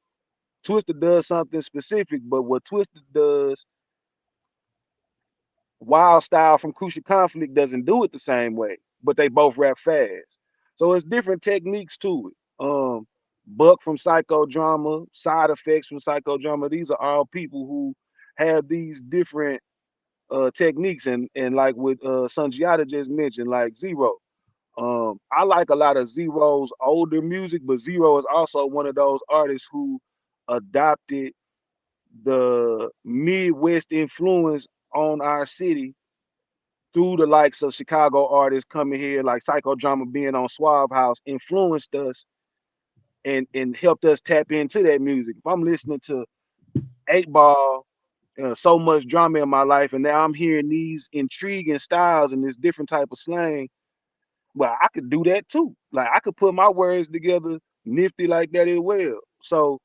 Twista does something specific, but what Twista does, Wild Style from Crucial Conflict doesn't do it the same way, but they both rap fast. So it's different techniques to it. Buck from Psychodrama, Side Effects from Psychodrama, these are all people who have these different techniques, and like what Sunjiata just mentioned, like Zero. I like a lot of Zero's older music, but Zero is also one of those artists who adopted the Midwest influence on our city through the likes of Chicago artists coming here, like Psychodrama being on Suave House, influenced us and helped us tap into that music. If I'm listening to 8 Ball, so much drama in my life, and now I'm hearing these intriguing styles and this different type of slang, well, I could do that too. Like I could put my words together nifty like that as well. So,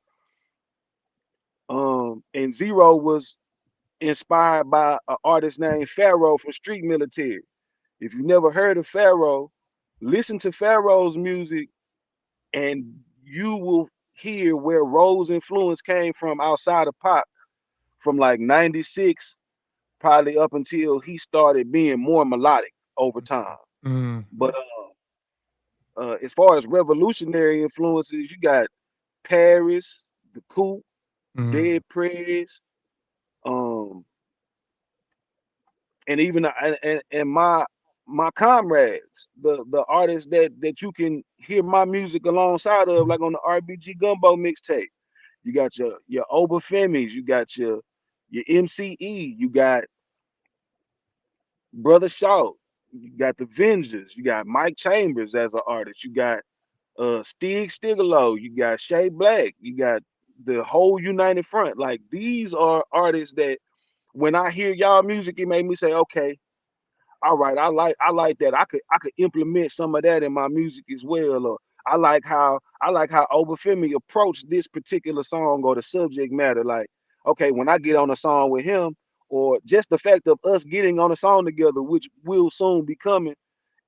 and Zero was inspired by an artist named Pharaoh from Street Military. If you never heard of Pharaoh, listen to Pharaoh's music and you will hear where Rose influence came from outside of pop from like 96 probably up until he started being more melodic over time. Mm, But as far as revolutionary influences, you got Paris, The Coop, mm, Dead Prez, um, and even and my comrades, the artists that you can hear my music alongside of, like on the RBG Gumbo mixtape. You got your Obafemis, you got your MCE, you got Brother Shaw, you got the Vengers, you got Mike Chambers as an artist, you got Stig Stigalo, you got Shay Black, you got the whole United Front. Like these are artists that when I hear y'all music, it made me say, okay, all right, I like that. I could implement some of that in my music as well. Or I like how Obafemi approached this particular song or the subject matter. Like, okay, when I get on a song with him, or just the fact of us getting on a song together, which will soon be coming,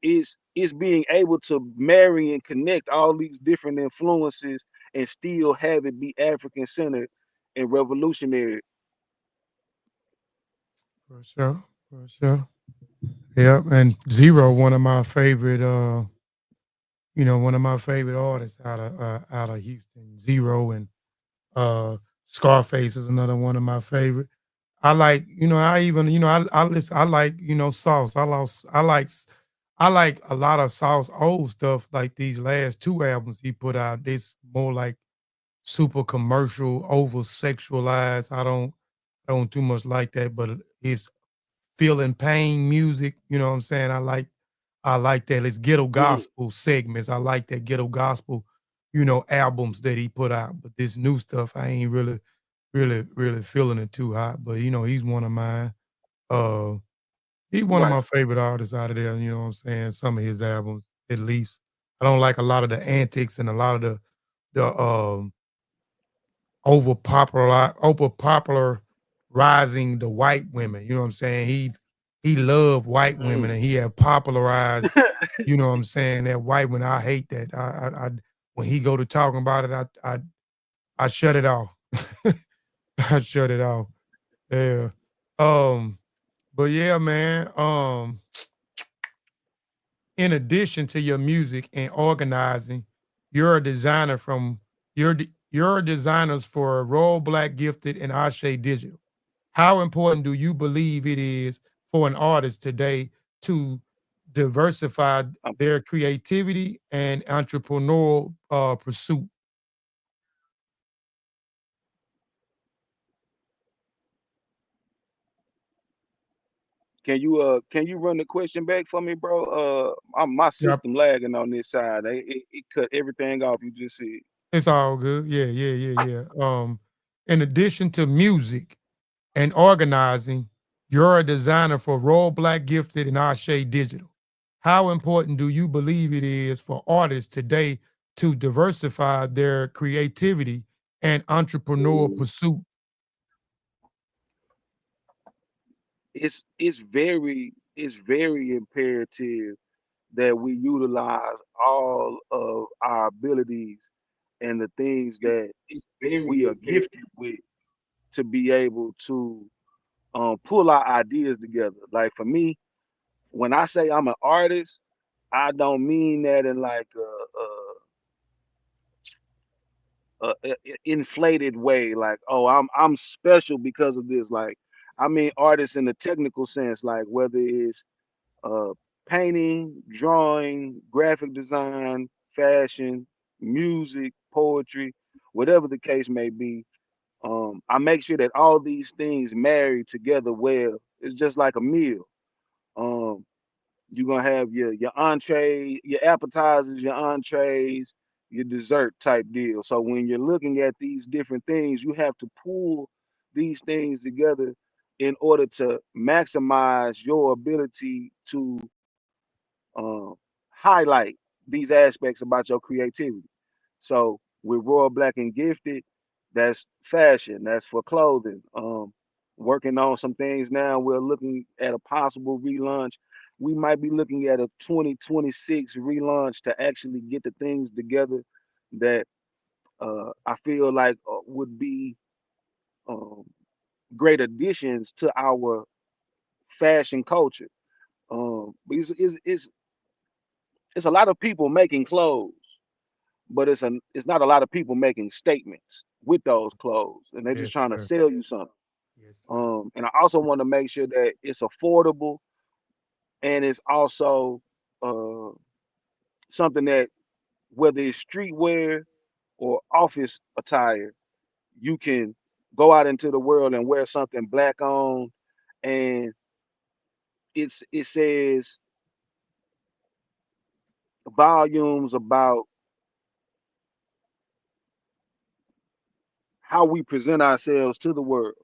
is being able to marry and connect all these different influences and still have it be African centered and revolutionary. for sure. For sure. Yep. And Zero, one of my favorite one of my favorite artists out of Houston. Zero and uh Scarface is another one of my favorite. I like, I even, I listen, I like, Sauce. I like a lot of Sauce old stuff, like these last two albums he put out. This more like super commercial, over sexualized. I don't too much like that, but it's feeling pain music, you know what I'm saying? I like that. It's ghetto Mm, gospel segments. I like that ghetto gospel, albums that he put out. But this new stuff, I ain't really feeling it too hot. But he's one of mine. Uh he's one of right. my favorite artists out of there, you know what I'm saying? Some of his albums, at least. I don't like a lot of the antics and a lot of the over popularizing the white women. You know what I'm saying? He loved white women Mm. and he had popularized, you know what I'm saying, that white women. I hate that. I when he go to talking about it, I shut it off. I shut it off. Yeah. Um, but yeah, man. In addition to your music and organizing, you're a designer from you're designers for Royal Black Gifted and Ase Digital. How important do you believe it is for an artist today to diversify Um, their creativity and entrepreneurial pursuit? can you run the question back for me, bro? My Yep, system lagging on this side. It cut everything off you just said. it's all good. Yeah, yeah, yeah, yeah. In addition to music and organizing, You're a designer for Royal Black Gifted and Ase Digital. How important do you believe it is for artists today to diversify their creativity and entrepreneurial pursuit? It's very imperative that we utilize all of our abilities and the things that It's very we are imperative. gifted with to be able to pull our ideas together. Like for me, when I say I'm an artist, I don't mean that in like a inflated way. Like, oh, I'm special because of this. Like, I mean artists in the technical sense, like whether it's uh, painting, drawing, graphic design, fashion, music, poetry, whatever the case may be. I make sure that all these things marry together well. It's just like a meal. Um, you're gonna have your entree, your appetizers, your entrees, your dessert type deal. So when you're looking at these different things, you have to pull these things together in order to maximize your ability to uh, highlight these aspects about your creativity. So with Royal Black and Gifted, that's fashion, that's for clothing. Working on some things now. We're looking at a possible relaunch. We might be looking at a 2026 relaunch to actually get the things together that I feel like would be um, great additions to our fashion culture. It's a lot of people making clothes, but it's not a lot of people making statements with those clothes, and they're just Yes, trying to sir. sell you something. Yes, sir. And I also want to make sure that it's affordable and it's also uh, something that whether it's streetwear or office attire, you can go out into the world and wear something black on, and it says volumes about how we present ourselves to the world.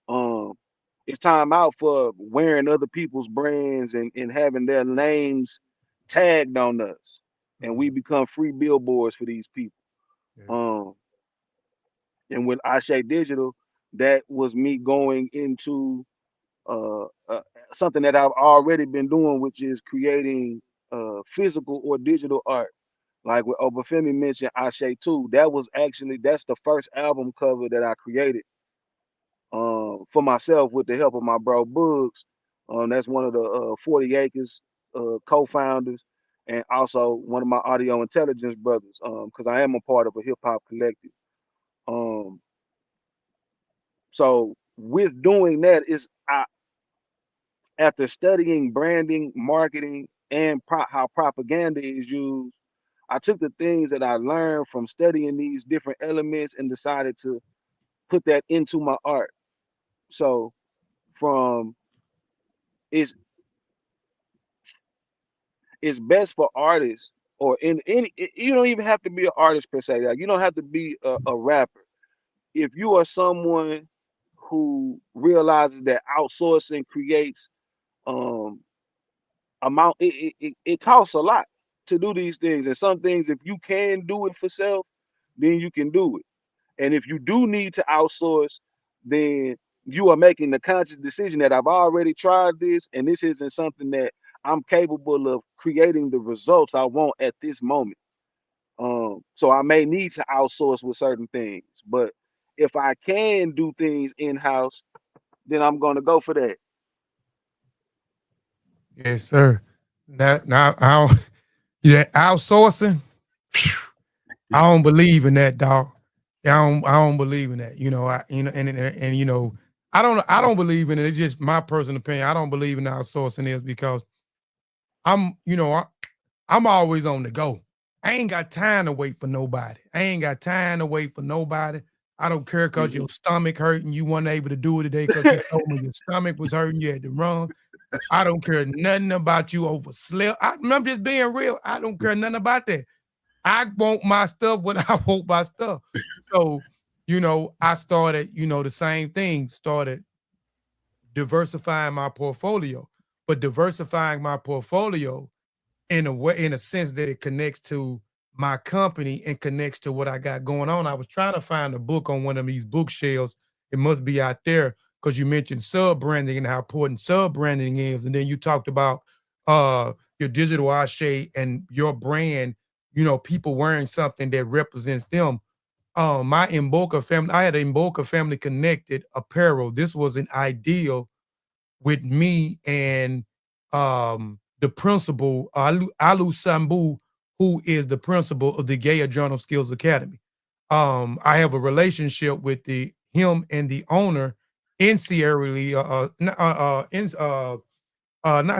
Um, it's time out for wearing other people's brands and having their names tagged on us, and we Mhm. become free billboards for these people. Yes. Um, and with Ashe Digital, that was me going into uh, uh, something that I've already been doing, which is creating physical or digital art. Like what Obafemi mentioned, Ashe too. That's the first album cover that I created for myself with the help of my bro Bugs. That's one of the 40 Acres co-founders, and also one of my audio intelligence brothers. Because I am a part of a hip hop collective. Um, so with doing that, after studying branding, marketing, and how propaganda is used, I took the things that I learned from studying these different elements and decided to put that into my art. So from it's it's best for artists or in any you don't even have to be an artist per se. Like you don't have to be a rapper. If you are someone who realizes that outsourcing creates um amount it costs a lot to do these things. And some things if you can do it for self, then you can do it. And if you do need to outsource, then you are making the conscious decision that I've already tried this and this isn't something that I'm capable of creating the results I want at this moment. So I may need to outsource with certain things. But if I can do things in-house, then I'm gonna go for that. Yes, sir. Now, yeah, outsourcing. Phew, I don't believe in that, dog. Yeah, I don't believe in that. And I don't believe in it. It's just my personal opinion. I don't believe in outsourcing this because I'm always on the go. I ain't got time to wait for nobody. I ain't got time to wait for nobody. I don't care because Mhm. your stomach hurting, you weren't able to do it today because you told me your stomach was hurting, you had to run. I don't care nothing about you overslept. I'm just being real. I don't care nothing about that. I want my stuff when I want my stuff. So, I started, the same thing, started diversifying my portfolio, but diversifying my portfolio in a way, in a sense that it connects to my company and connects to what I got going on. I was trying to find a book on one of these bookshelves. It must be out there because you mentioned sub branding and how important sub branding is, and then you talked about your digital Ase and your brand. You know, people wearing something that represents them. My Mboka family, I had a Mboka family connected apparel. This was an ideal with me and the principal, Alu Sambu, who is the principal of the Gaia Journal Skills Academy. I have a relationship with him and the owner in Sierra Leone, not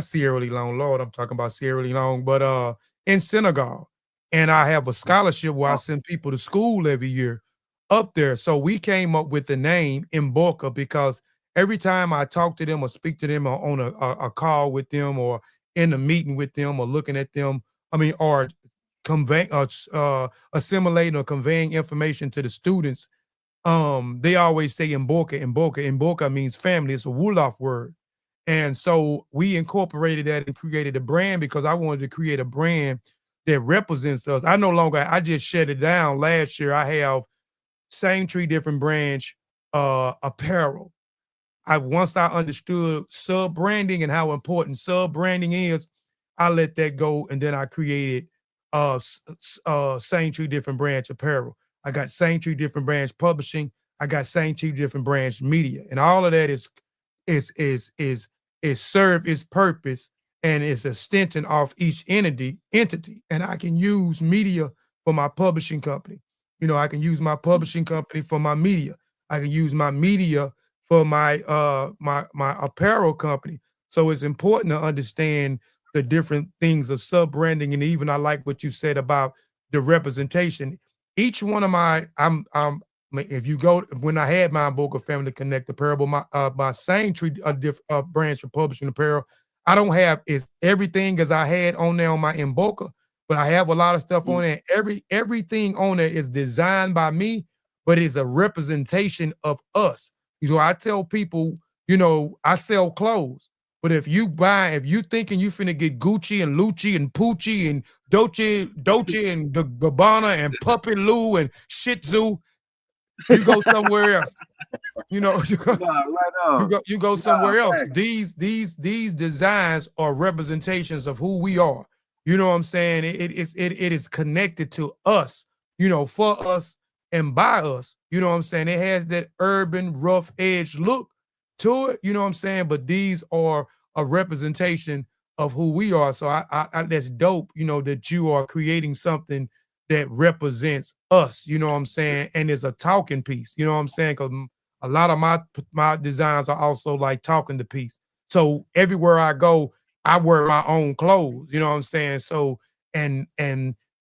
Sierra Leone, Lord, I'm talking about Sierra Leone, but in Senegal. And I have a scholarship where I send people to school every year up there. So we came up with the name Mboka because every time I talk to them or speak to them or on a call with them or in a meeting with them or looking at them, I mean, or convey assimilating or conveying information to the students, they always say Mboka, Mboka. Mboka means family. It's a Wolof word. And so we incorporated that and created a brand because I wanted to create a brand that represents us. I just shut it down last year. I have same tree, different branch apparel. Once I understood sub branding and how important sub branding is, I let that go, and then I created Same Tree Different Branch apparel. I got Same Tree Different Branch publishing. I got Same Tree Different Branch media, and all of that is serve its purpose and its extension off each entity. And I can use media for my publishing company. You know, I can use my publishing company for my media. I can use my media for my apparel company. So it's important to understand the different things of sub branding, and even I like what you said about the representation. Each one of if you go when I had my Boca Family Connect apparel, my same tree branch of publishing apparel, I don't have is everything as I had on there on my Mboka, but I have a lot of stuff on there. Everything on there is designed by me, but it's a representation of us. You know, I tell people, you know, I sell clothes, but if you thinking you finna get Gucci and Lucci and Poochie and Dolce and Gabbana and Puppy Lou and Shih Tzu, you go somewhere else. You know, you go somewhere else. These designs are representations of who we are. You know what I'm saying? It is connected to us, you know, for us and by us. You know what I'm saying? It has that urban rough edge look to it, you know what I'm saying? But these are a representation of who we are. So I that's dope, you know, that you are creating something that represents us, you know what I'm saying? And it's a talking piece, you know what I'm saying? Because a lot of my designs are also like talking to piece. So everywhere I go, I wear my own clothes, you know what I'm saying? So and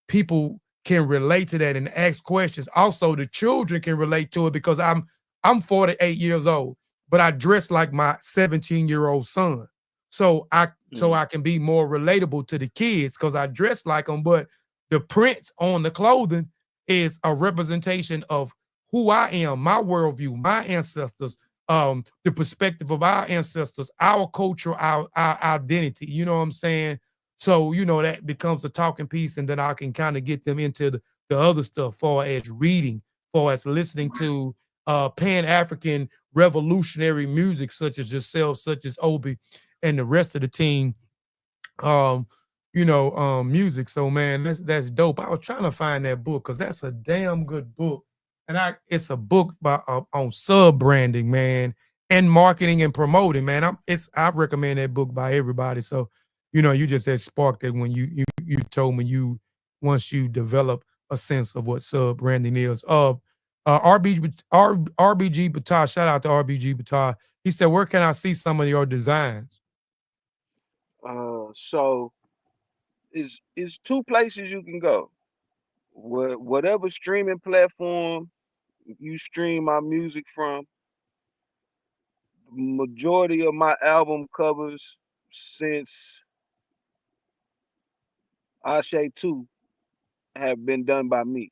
people can relate to that and ask questions. Also, the children can relate to it because I'm 48 years old, but I dress like my 17-year-old son. So I can be more relatable to the kids because I dress like them, but the prints on the clothing is a representation of who I am, my worldview, my ancestors, the perspective of our ancestors, our culture, our identity. You know what I'm saying? So, you know, that becomes a talking piece, and then I can kind of get them into the other stuff, far as reading, far as listening to Pan-African revolutionary music, such as yourself, such as Obi, and the rest of the team. Music. So man, that's dope. I was trying to find that book because that's a damn good book. And it's a book by on sub branding, man, and marketing and promoting, man. I recommend that book by everybody. So, you know, you just had sparked it when you told me once you develop a sense of what sub branding is. RBG Batar, shout out to RBG Batar. He said, "Where can I see some of your designs?" So it's two places you can go. Whatever streaming platform you stream my music from, majority of my album covers since Ase 2 have been done by me.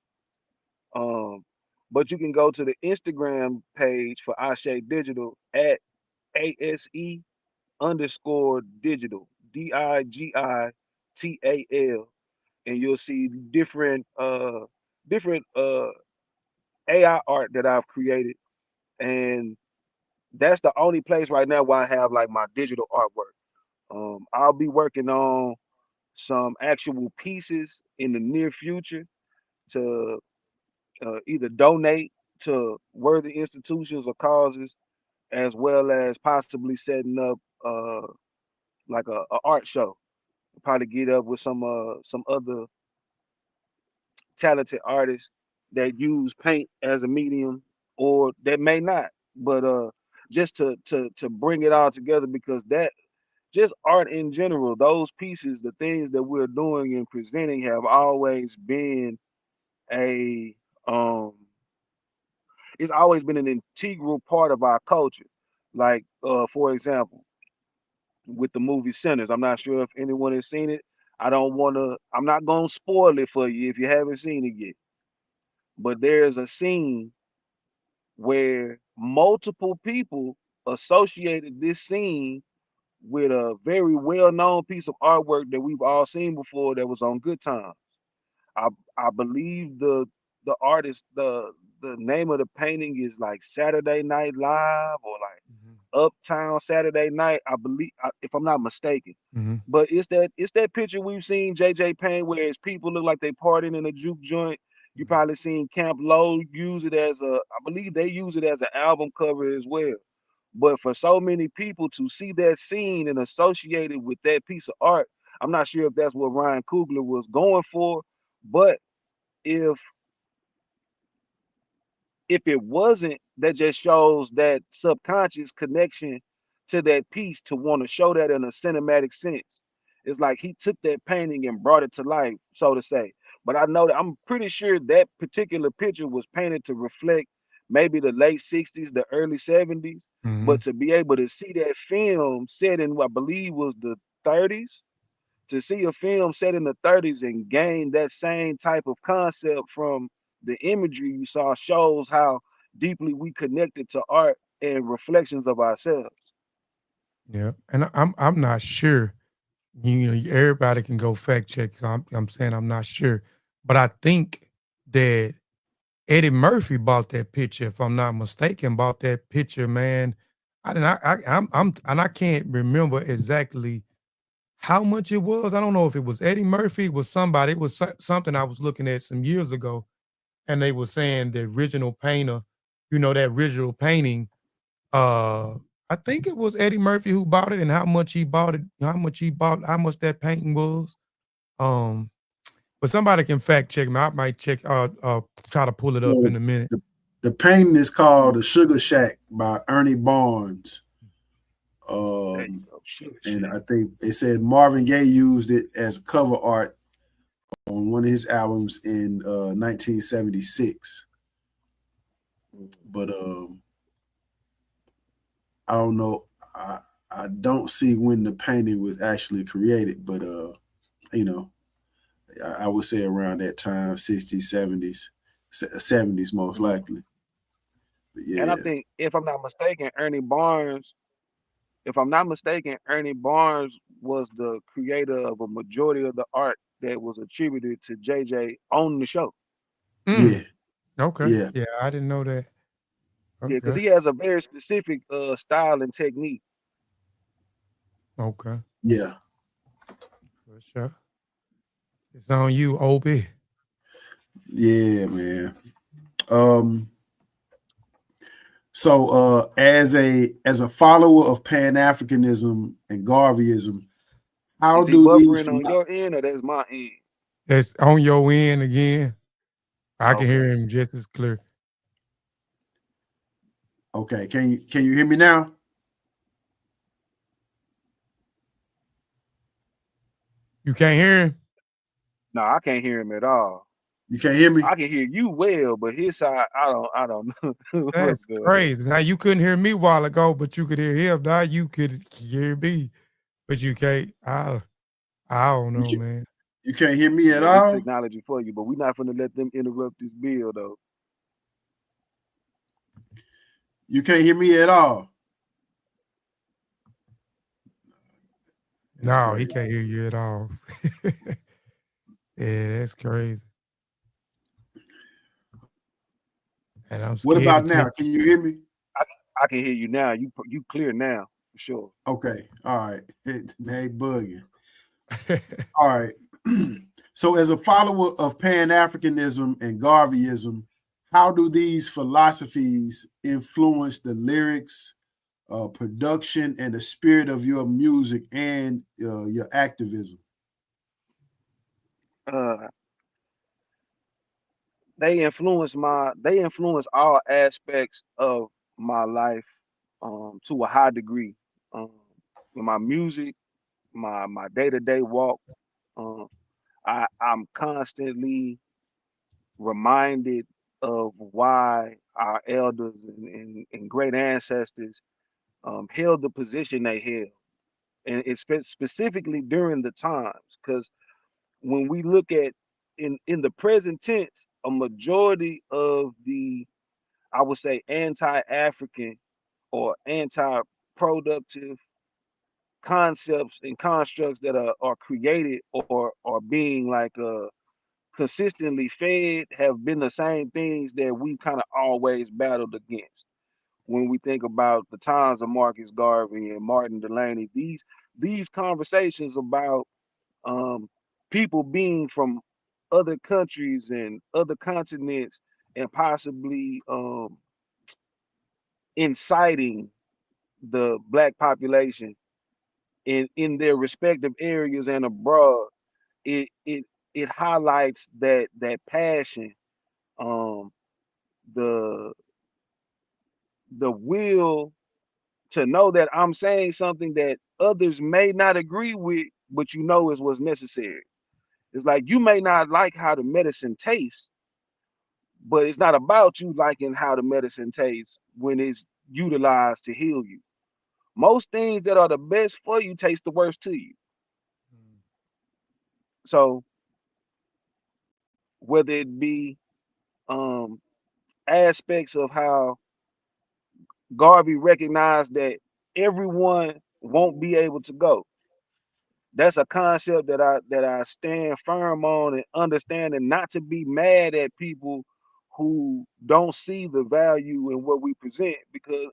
But you can go to the Instagram page for Ase Digital at @ASE_digital DIGITAL, and you'll see different AI art that I've created, and that's the only place right now where I have like my digital artwork. I'll be working on some actual pieces in the near future to either donate to worthy institutions or causes, as well as possibly setting up like a art show. Probably get up with some other talented artists that use paint as a medium, or that may not, but just to bring it all together, because that just art in general, those pieces, the things that we're doing and presenting have always been a um it's always been an integral part of our culture. Like for example, with the movie Sinners, I'm not sure if anyone has seen it. I'm not gonna spoil it for you if you haven't seen it yet. But there's a scene where multiple people associated this scene with a very well-known piece of artwork that we've all seen before that was on Good Times. I I believe the artist, the name of the painting is like Saturday Night Live, or like Uptown Saturday Night, I believe, if I'm not mistaken. Mm-hmm. But it's that picture we've seen JJ paint where his people look like they partying in a juke joint. You probably seen Camp Low use it as I believe they use it as an album cover as well. But for so many people to see that scene and associate it with that piece of art, I'm not sure if that's what Ryan Coogler was going for. But if it wasn't, that just shows that subconscious connection to that piece to want to show that in a cinematic sense. It's like he took that painting and brought it to life, so to say. But I know that I'm pretty sure that particular picture was painted to reflect maybe the late 60s, the early 70s. Mm-hmm. But to be able to see that film set in what I believe was the 30s, to see a film set in the 30s and gain that same type of concept from the imagery you saw, shows how deeply we connected to art and reflections of ourselves. Yeah, and I'm not sure. You know, everybody can go fact check. So I'm saying I'm not sure, but I think that Eddie Murphy bought that picture, if I'm not mistaken, bought that picture, man. And I can't remember exactly how much it was. I don't know if it was Eddie Murphy, it was somebody. It was something I was looking at some years ago, and they were saying the original painter, you know, that original painting. Uh, I think it was Eddie Murphy who bought it, and how much he bought it, how much that painting was. Um, but somebody can fact check me. I might check. Try to pull it up Well, in a minute. the painting is called The Sugar Shack by Ernie Barnes. There you go. Shoot, And shit. I think it said Marvin Gaye used it as cover art on one of his albums in 1976. But I don't know. I don't see when the painting was actually created, but you know, I would say around that time, 60s, 70s, 70s most likely. But And I yeah, think, if I'm not mistaken, Ernie Barnes was the creator of a majority of the art that was attributed to JJ on the show. Mm, yeah, okay. yeah, Yeah, I didn't know that. Yeah, because Okay. he has a very specific style and technique. Okay. yeah. For sure. It's on you, Ob. Yeah, man. Um, so as a follower of Pan-Africanism and Garveyism, how Is he do these buffering from on your end or that's my end? It's on your end again. I can Okay. hear him just as clear. okay, can you hear me now? You can't hear him? No, I can't hear him at all. You can't hear me? I can hear you well, but his side, I don't know what's That's going on. crazy. Now you couldn't hear me a while ago, but you could hear him. Now you could hear me, but you can't. I don't You know, can, man. you can't hear me at Yeah, this all? technology for you, but we're not gonna let them interrupt this bill though. You can't hear me at all? That's No, he crazy. can't hear you at all. Yeah, that's crazy. And I'm What scared to about take. now? Can you hear me? I can hear you now. You clear now for sure. Okay. All right. Hey, bugging. All right. So, as a follower of Pan Africanism and Garveyism, how do these philosophies influence the lyrics, production, and the spirit of your music and your activism? Uh, they influence all aspects of my life to a high degree. Um, in my music, my day-to-day walk, um, I'm constantly reminded of why our elders and great ancestors held the position they held, and it's specifically during the times. Because when we look at in the present tense, a majority of the, I would say, anti-African or anti-productive concepts and constructs that are created or are being like consistently fed have been the same things that we've kind of always battled against. When we think about the times of Marcus Garvey and Martin Delany, these conversations about um, people being from other countries and other continents and possibly inciting the black population in their respective areas and abroad, it highlights that passion, um, the will to know that I'm saying something that others may not agree with, but you know is what's necessary. It's like you may not like how the medicine tastes, but it's not about you liking how the medicine tastes when it's utilized to heal you. Most things that are the best for you taste the worst to you. So whether it be um, aspects of how Garvey recognized that everyone won't be able to go. That's a concept that I stand firm on, and understanding not to be mad at people who don't see the value in what we present, because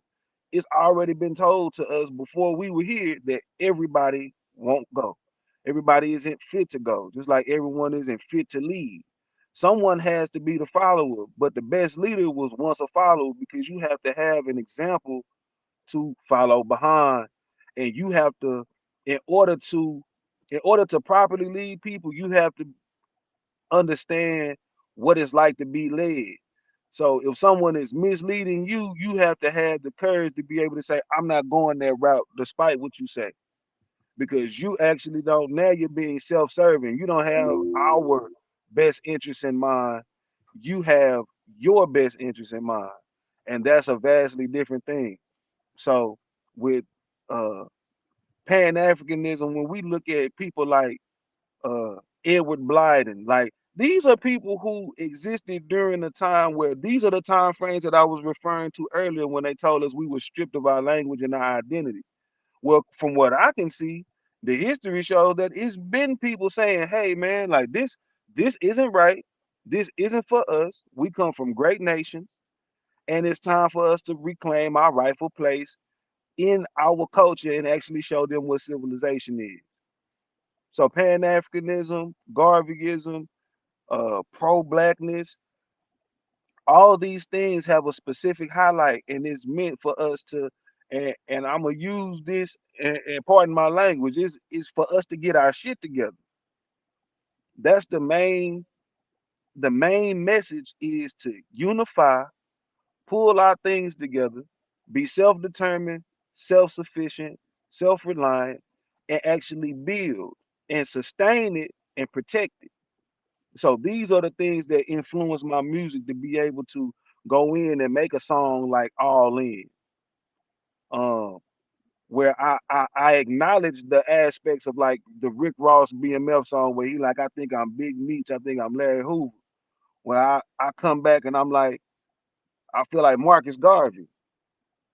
it's already been told to us before we were here that everybody won't go. Everybody isn't fit to go, just like everyone isn't fit to lead. Someone has to be the follower, but the best leader was once a follower, because you have to have an example to follow behind, and you have to, in order to properly lead people, you have to understand what it's like to be led. So if someone is misleading you, you have to have the courage to be able to say, I'm not going that route despite what you say, because you actually don't, now you're being self-serving. You don't have our best interests in mind, you have your best interest in mind, and that's a vastly different thing. So with uh Pan-Africanism, when we look at people like uh Edward Blyden, like these are people who existed during the time where, these are the time frames that I was referring to earlier when they told us we were stripped of our language and our identity. Well, from what I can see, the history shows that it's been people saying, hey man, like this isn't right. This isn't for us. We come from great nations, and it's time for us to reclaim our rightful place in our culture and actually show them what civilization is. So Pan Africanism, Garveyism, pro blackness, all these things have a specific highlight, and it's meant for us to, and I'm gonna use this, and pardon my language, is for us to get our shit together. That's the main message is to unify, pull our things together, be self-determined, self-sufficient, self-reliant, and actually build and sustain it and protect it. So these are the things that influence my music to be able to go in and make a song like All In, um, where I acknowledge the aspects of like the Rick Ross BMF song where he like, I think I'm Big Meech, I think I'm Larry Hoover. Where I come back and I'm like, I feel like Marcus Garvey.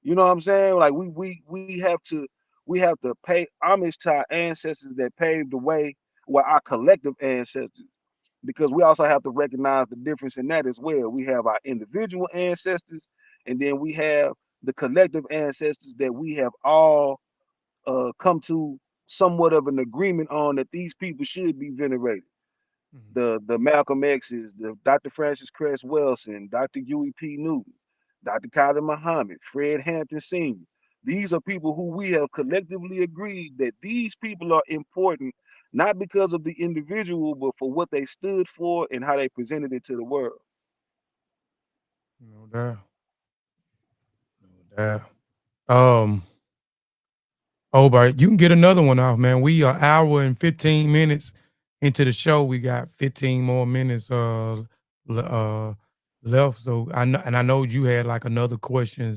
You know what I'm saying? Like we have to we have to pay homage to our ancestors that paved the way, well, our collective ancestors, because we also have to recognize the difference in that as well. We have our individual ancestors, and then we have the collective ancestors that we have all come to somewhat of an agreement on, that these people should be venerated. The Malcolm X's, the Dr. Francis Cress Welsing, Dr. Huey P. Newton, Dr. Khalid Muhammad, Fred Hampton Sr. These are people who we have collectively agreed that these people are important, not because of the individual, but for what they stood for and how they presented it to the world. No doubt. No doubt. Oh, but you can get another one off, man. We are hour and 15 minutes into the show. We got 15 more minutes left. So I know you had like another question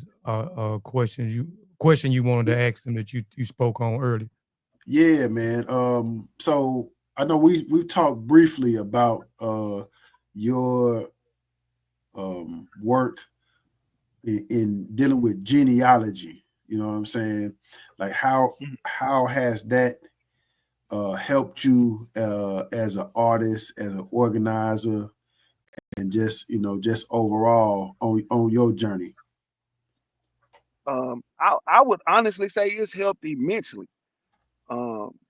you wanted to ask them that you spoke on earlier. Yeah, man. So I know we talked briefly about your work in dealing with genealogy. You know what I'm saying? Like how has that helped you as an artist, as an organizer, and just just overall on your journey? I would honestly say it's helped immensely.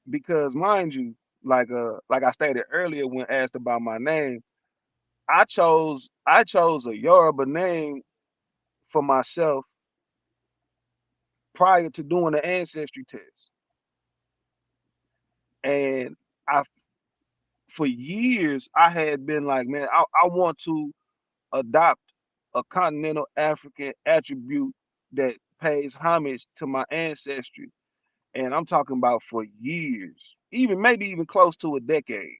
Because mind you, like I stated earlier when asked about my name, I chose a Yoruba name for myself prior to doing the ancestry test. And I for years I had been like, man, I want to adopt a continental African attribute that pays homage to my ancestry. And I'm talking about for years, maybe even close to a decade.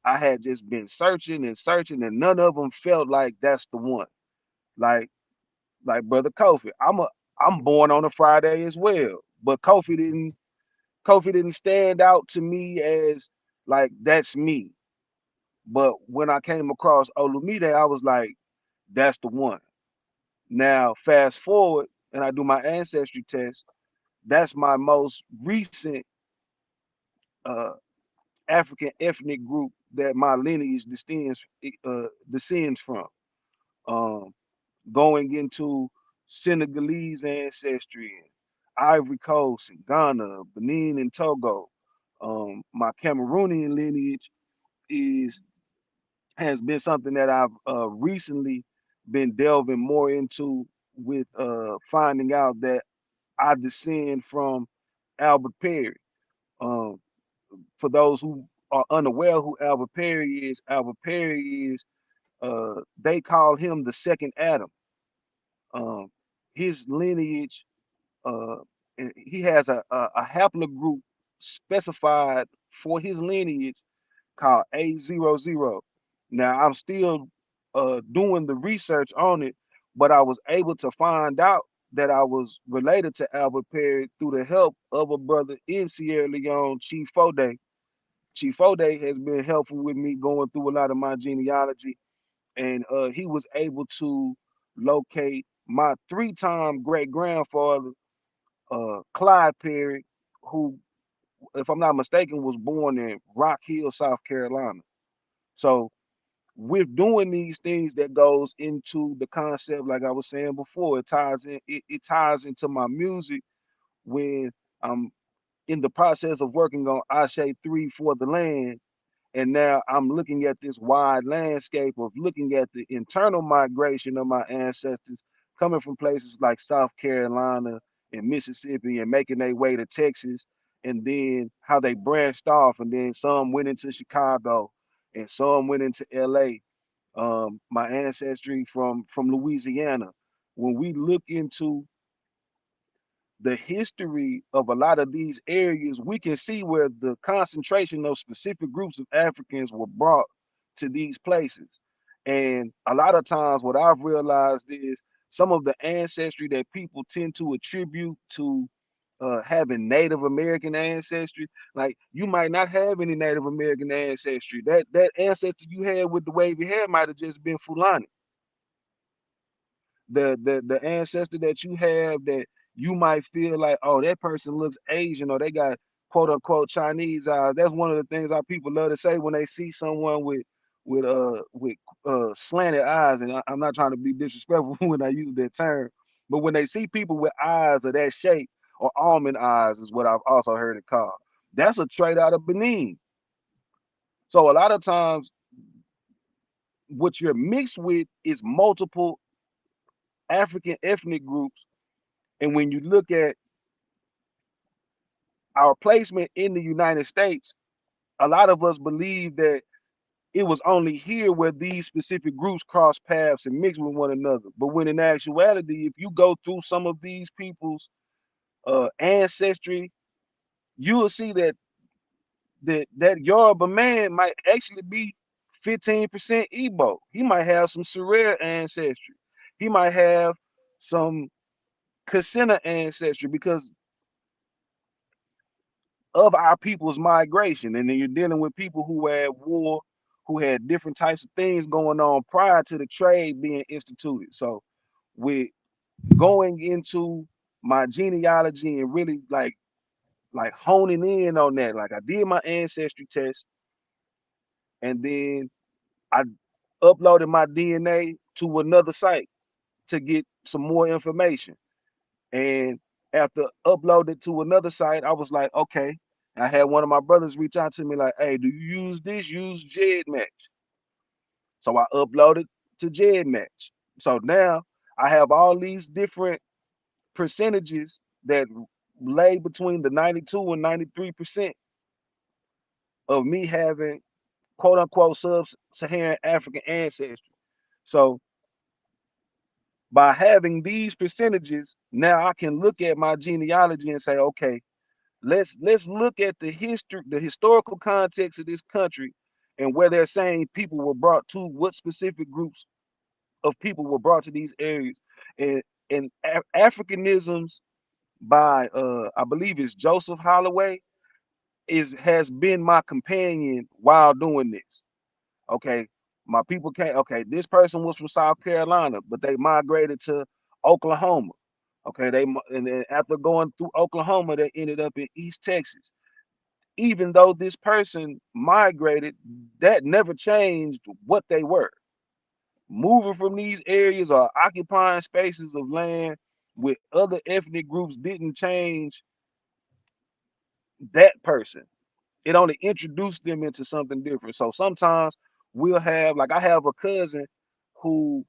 I had just been searching and searching, and none of them felt like that's the one. Like brother Kofi, I'm born on a Friday as well, but Kofi didn't stand out to me as like that's me. But when I came across Olumide, I was like, that's the one. Now fast forward, and I do my ancestry test. That's my most recent uh, African ethnic group that my lineage descends from. Um, Going into Senegalese ancestry, and Ivory Coast, and Ghana, Benin, and Togo. My Cameroonian lineage is has been something that I've recently been delving more into, with finding out that I descend from Albert Perry. Um, for those who are unaware who Albert Perry is they call him the second Adam. Um, his lineage, uh, he has a haplogroup specified for his lineage called A00. Now I'm still doing the research on it, but I was able to find out that I was related to Albert Perry through the help of a brother in Sierra Leone, Chief Fode. Chief Fode has been helpful with me going through a lot of my genealogy, and he was able to locate my three-time great grandfather, Clyde Perry, who, if I'm not mistaken, was born in Rock Hill, South Carolina. So with doing these things, that goes into the concept, like I was saying before, it ties in. It ties into my music when I'm in the process of working on Ashe 3 for the land. And now I'm looking at this wide landscape of looking at the internal migration of my ancestors coming from places like South Carolina and Mississippi and making their way to Texas, and then how they branched off, and then some went into Chicago and some went into LA. My ancestry from Louisiana. When we look into the history of a lot of these areas, we can see where the concentration of specific groups of Africans were brought to these places. And a lot of times, what I've realized is some of the ancestry that people tend to attribute to having Native American ancestry, like you might not have any Native American ancestry. That ancestor you had with the wavy hair might have just been Fulani. The ancestor that you have that you might feel like, oh, that person looks Asian, or they got quote unquote Chinese eyes. That's one of the things our people love to say when they see someone with slanted eyes. And I'm not trying to be disrespectful when I use that term, but when they see people with eyes of that shape, or almond eyes is what I've also heard it called. That's a trait out of Benin. So a lot of times what you're mixed with is multiple African ethnic groups. And when you look at our placement in the United States, a lot of us believe that it was only here where these specific groups cross paths and mix with one another. But when in actuality, if you go through some of these people's ancestry, you will see that that Yoruba man might actually be 15% Igbo. He might have some Serer ancestry. He might have some Kasina ancestry because of our people's migration. And then you're dealing with people who had war, who had different types of things going on prior to the trade being instituted. So with going into my genealogy and really like honing in on that, like I did my ancestry test, and then I uploaded my DNA to another site to get some more information. And after uploading to another site, I was like, okay. I had one of my brothers reach out to me like, hey, do you use this? Use GEDmatch. So I uploaded to GEDmatch. So now I have all these different percentages that lay between the 92 and 93% of me having quote unquote sub-Saharan African ancestry. So by having these percentages, now I can look at my genealogy and say, okay, let's look at the historical context of this country, and where they're saying people were brought to, what specific groups of people were brought to these areas. And Africanisms by I believe it's Joseph Holloway has been my companion while doing this. Okay, my people came. Okay, this person was from South Carolina, but they migrated to Oklahoma. Okay, and then after going through Oklahoma, they ended up in East Texas. Even though this person migrated, that never changed what they were. Moving from these areas or occupying spaces of land with other ethnic groups didn't change that person. It only introduced them into something different. So sometimes we'll have, like I have a cousin who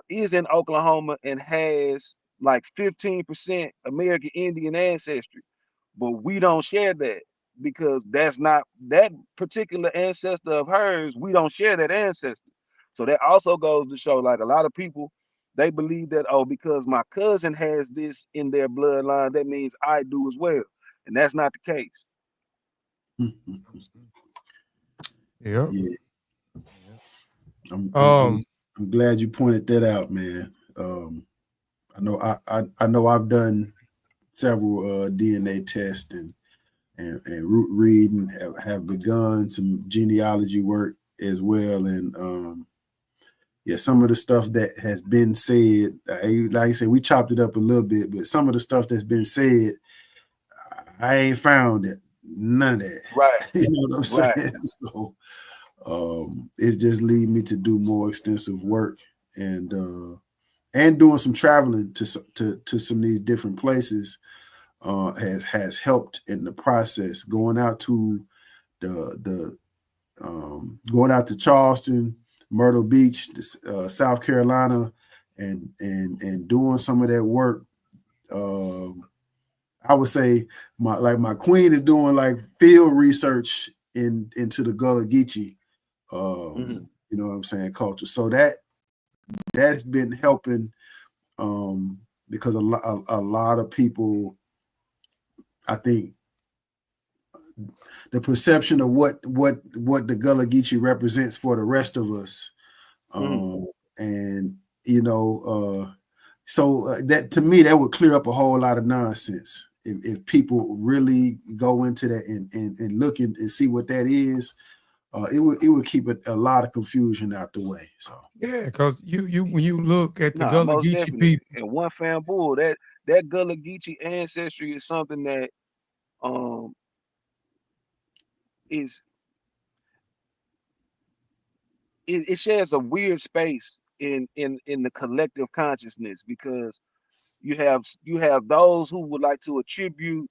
is in Oklahoma and has like 15% American Indian ancestry, but we don't share that because that's not that particular ancestor of hers. We don't share that ancestor. So that also goes to show, like, a lot of people, they believe that, oh, because my cousin has this in their bloodline, that means I do as well. And that's not the case. Yeah. Yeah. I'm glad you pointed that out, man. I know I've done several DNA tests and root reading, have begun some genealogy work as well. And yeah, some of the stuff that has been said, like I said, we chopped it up a little bit, but some of the stuff that's been said, I ain't found it. None of that. Right. You know what I'm saying? So it just lead me to do more extensive work and doing some traveling to some of these different places has helped in the process. Going out to going out to Charleston, Myrtle Beach, South Carolina, and doing some of that work. I would say my queen is doing like field research into the Gullah Geechee, you know what I'm saying, culture. So that's been helping because a lot of people, I think, the perception of what the Gullah Geechee represents for the rest of us, and you know, so that to me that would clear up a whole lot of nonsense if people really go into that and look and see what that is. It would keep a lot of confusion out the way. So yeah, because you when you look at the No, Gullah most Geechee definitely. people, And one fan bull, that that Gullah Geechee ancestry is something that um is it shares a weird space in the collective consciousness, because you have those who would like to attribute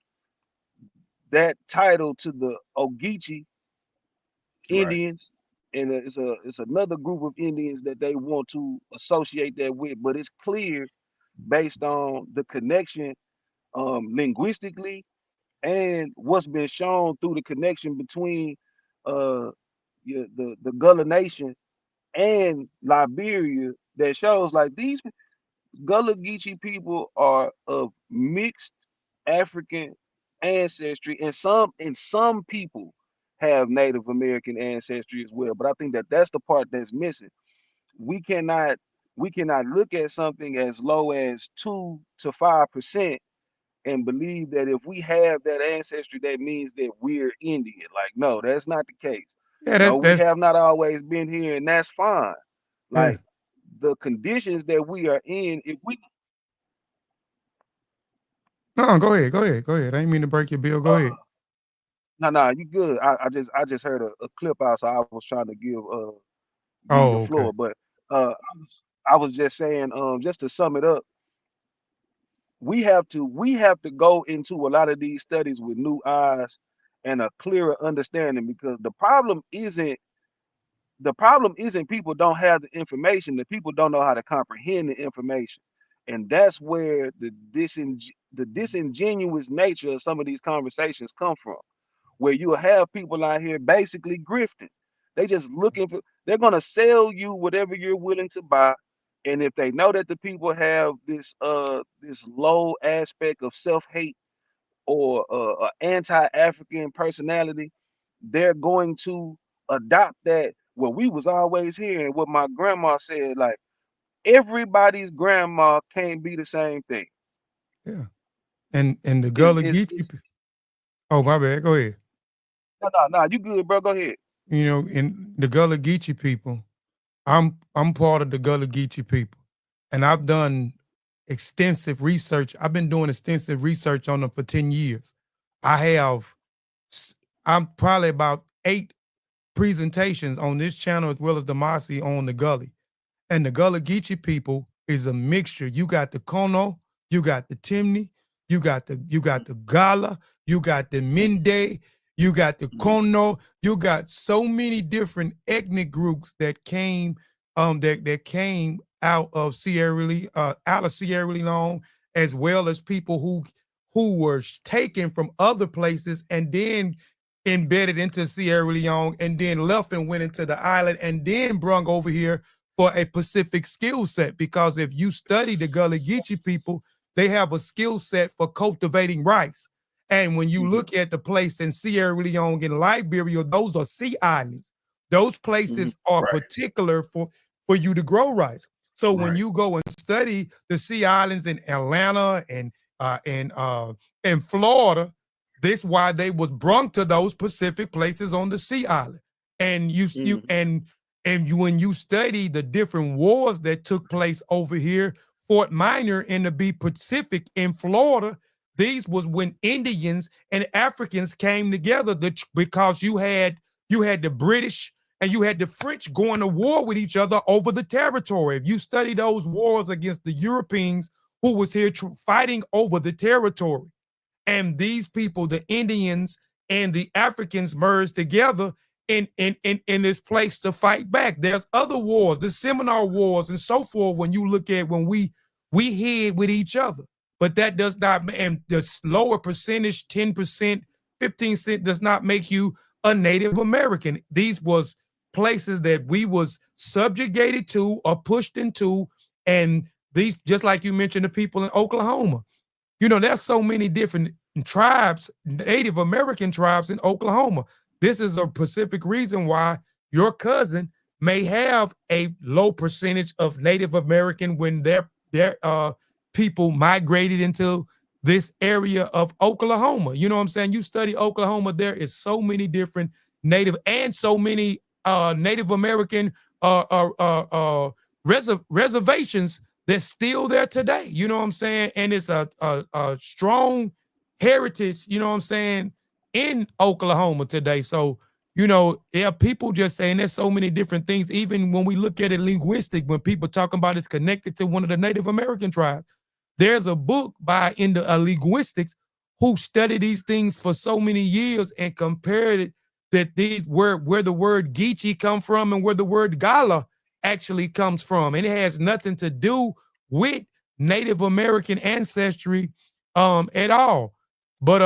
that title to the Ogeechee Right. Indians, and it's another group of Indians that they want to associate that with. But it's clear, based on the connection, linguistically, and what's been shown through the connection between uh the Gullah Nation and Liberia, that shows like these Gullah Geechee people are of mixed African ancestry, and some people have Native American ancestry as well. But I think that that's the part that's missing. We cannot we cannot look at something as low as 2 to 5% and believe that if we have that ancestry, that means that we're Indian. Like, no, that's not the case. Yeah, No, we that's have not always been here, and that's fine. yeah. Like, the conditions that we are in, if we No, go ahead, go ahead, go ahead. I didn't mean to break your bill. Go ahead. no, you good. I just heard a clip out, so I was trying to give you the Oh, okay. floor. But I was just saying, just to sum it up, we have to go into a lot of these studies with new eyes and a clearer understanding, because the problem isn't people don't have the information. The people don't know how to comprehend the information, and that's where the disingenuous nature of some of these conversations come from, where you'll have people out here basically grifting. They just looking for, they're gonna sell you whatever you're willing to buy. And if they know that the people have this low aspect of self-hate, or anti-African personality, they're going to adopt that. What we was always hearing, what my grandma said, like, everybody's grandma can't be the same thing. Yeah. And the Is Gullah is Geechee is oh, my bad. Go ahead. no, you good, bro. Go ahead. You know, in the Gullah Geechee people, I'm part of the Gullah Geechee people, and I've done extensive research. I've been doing extensive research on them for 10 years. I have s- I'm probably about 8 presentations on this channel as well as the Masi on the Gully. And the Gullah Geechee people is a mixture. You got the Kono, you got the Timni, you got the Gala, you got the Mhm, Minde, you got the mhm, Kono, you got so many different ethnic groups that came that came out of Sierra Leone, as well as people who were taken from other places and then embedded into Sierra Leone and then left and went into the island and then brung over here for a specific skill set. Because if you study the Gullah Geechee people, they have a skill set for cultivating rice. And when you mhm, look at the place in Sierra Leone and Liberia, those are sea islands. Those mhm, places are Right. particular for you to grow rice. So when Right. you go and study the sea islands in Atlanta and Florida, this why they was brung to those specific places on the sea island. And you mhm, and you, when you study the different wars that took place over here, Fort Minor and the B Pacific in Florida, these was when Indians and Africans came together because you had the British and you had the French going to war with each other over the territory. If you study those wars against the Europeans who was here fighting over the territory, and these people, the Indians and the Africans, merged together in this place to fight back. There's other wars, the Seminole Wars and so forth. When you look at when we hid with each other, but that does not, and the lower percentage, 10%, 15% does not make you a Native American. These was places that we was subjugated to or pushed into, and these, just like you mentioned, the people in Oklahoma. There's so many different tribes, Native American tribes in Oklahoma. This is a specific reason why your cousin may have a low percentage of Native American when their people migrated into this area of Oklahoma. You know what I'm saying? You study Oklahoma, there is so many different Native and so many Native American uh, uh, uh, uh, reservations that's still there today. You know what I'm saying? And it's a strong heritage, you know what I'm saying, in Oklahoma today. So, you know, yeah, people just saying there's so many different things. Even when we look at it linguistic, when people talking about it's connected to one of the Native American tribes, there's a book by in the linguistics who studied these things for so many years and compared it that these where the word Geechee come from and where the word Gala actually comes from. And it has nothing to do with Native American ancestry at all. But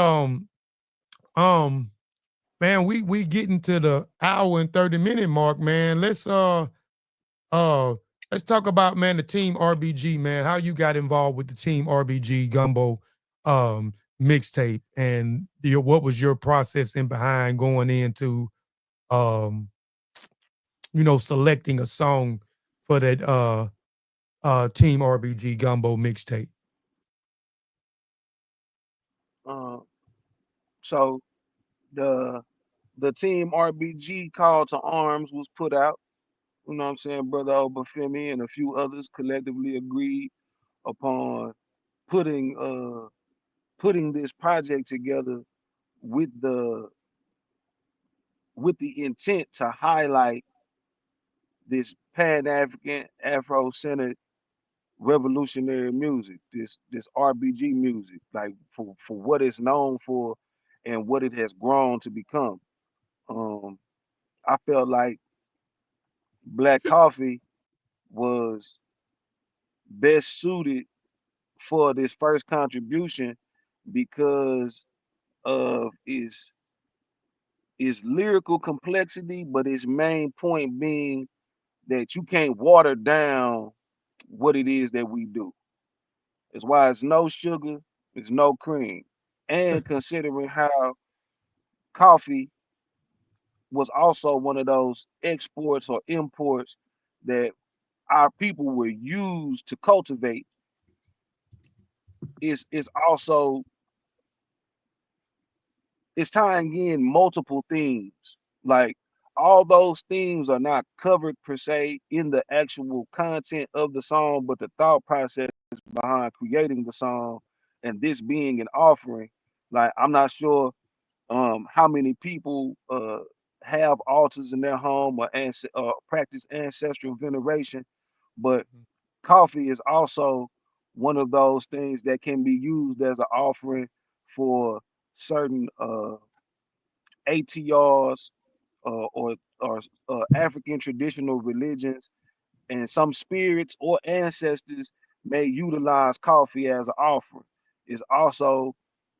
man, we getting to the hour and 30-minute mark, man. Let's talk about, man, the team RBG, man. How you got involved with the team RBG Gumbo mixtape, and what was your process in behind going into um you know, selecting a song for that team RBG Gumbo mixtape? Uh, so the team RBG call to arms was put out. You know what I'm saying? Brother Obafemi and a few others collectively agreed upon putting putting this project together with the intent to highlight this Pan-African Afro-centered revolutionary music, this RBG music, like for what it's known for and what it has grown to become. Um, I felt like Black Coffee was best suited for this first contribution because of its lyrical complexity, but its main point being that you can't water down what it is that we do. It's why it's no sugar, it's no cream. And considering how coffee was also one of those exports or imports that our people were used to cultivate, is also it's tying in multiple themes. Like all those themes are not covered per se in the actual content of the song, but the thought process behind creating the song and this being an offering. Like I'm not sure how many people have altars in their home or practice ancestral veneration, but coffee is also one of those things that can be used as an offering for certain ATRs or African traditional religions, and some spirits or ancestors may utilize coffee as an offering. It's also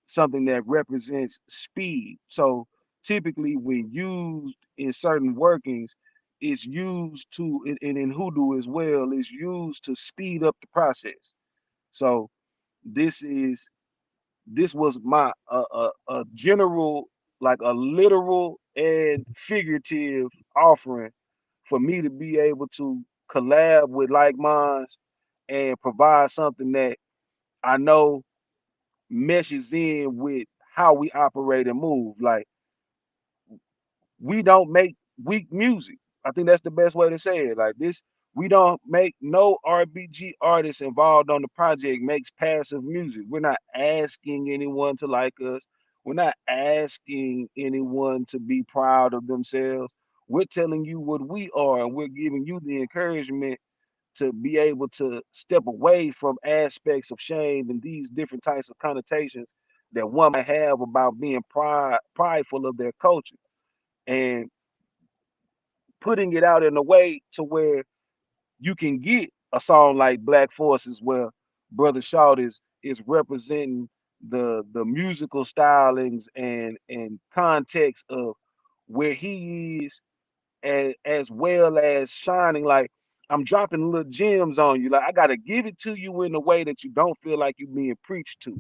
something that represents speed. So typically, when used in certain workings, it's used to, and in hoodoo as well, it's used to speed up the process. So this is this was my a general, like a literal and figurative offering for me to be able to collab with like minds and provide something that I know meshes in with how we operate and move. Like we don't make weak music. I think that's the best way to say it. Like this, we don't make no RBG artist involved on the project makes passive music. We're not asking anyone to like us. We're not asking anyone to be proud of themselves. We're telling you what we are, and we're giving you the encouragement to be able to step away from aspects of shame and these different types of connotations that one might have about being prideful of their culture, and putting it out in a way to where you can get a song like Black Forces where Brother Shout is representing the musical stylings and context of where he is, as well as shining. Like I'm dropping little gems on you. Like I gotta give it to you in a way that you don't feel like you're being preached to.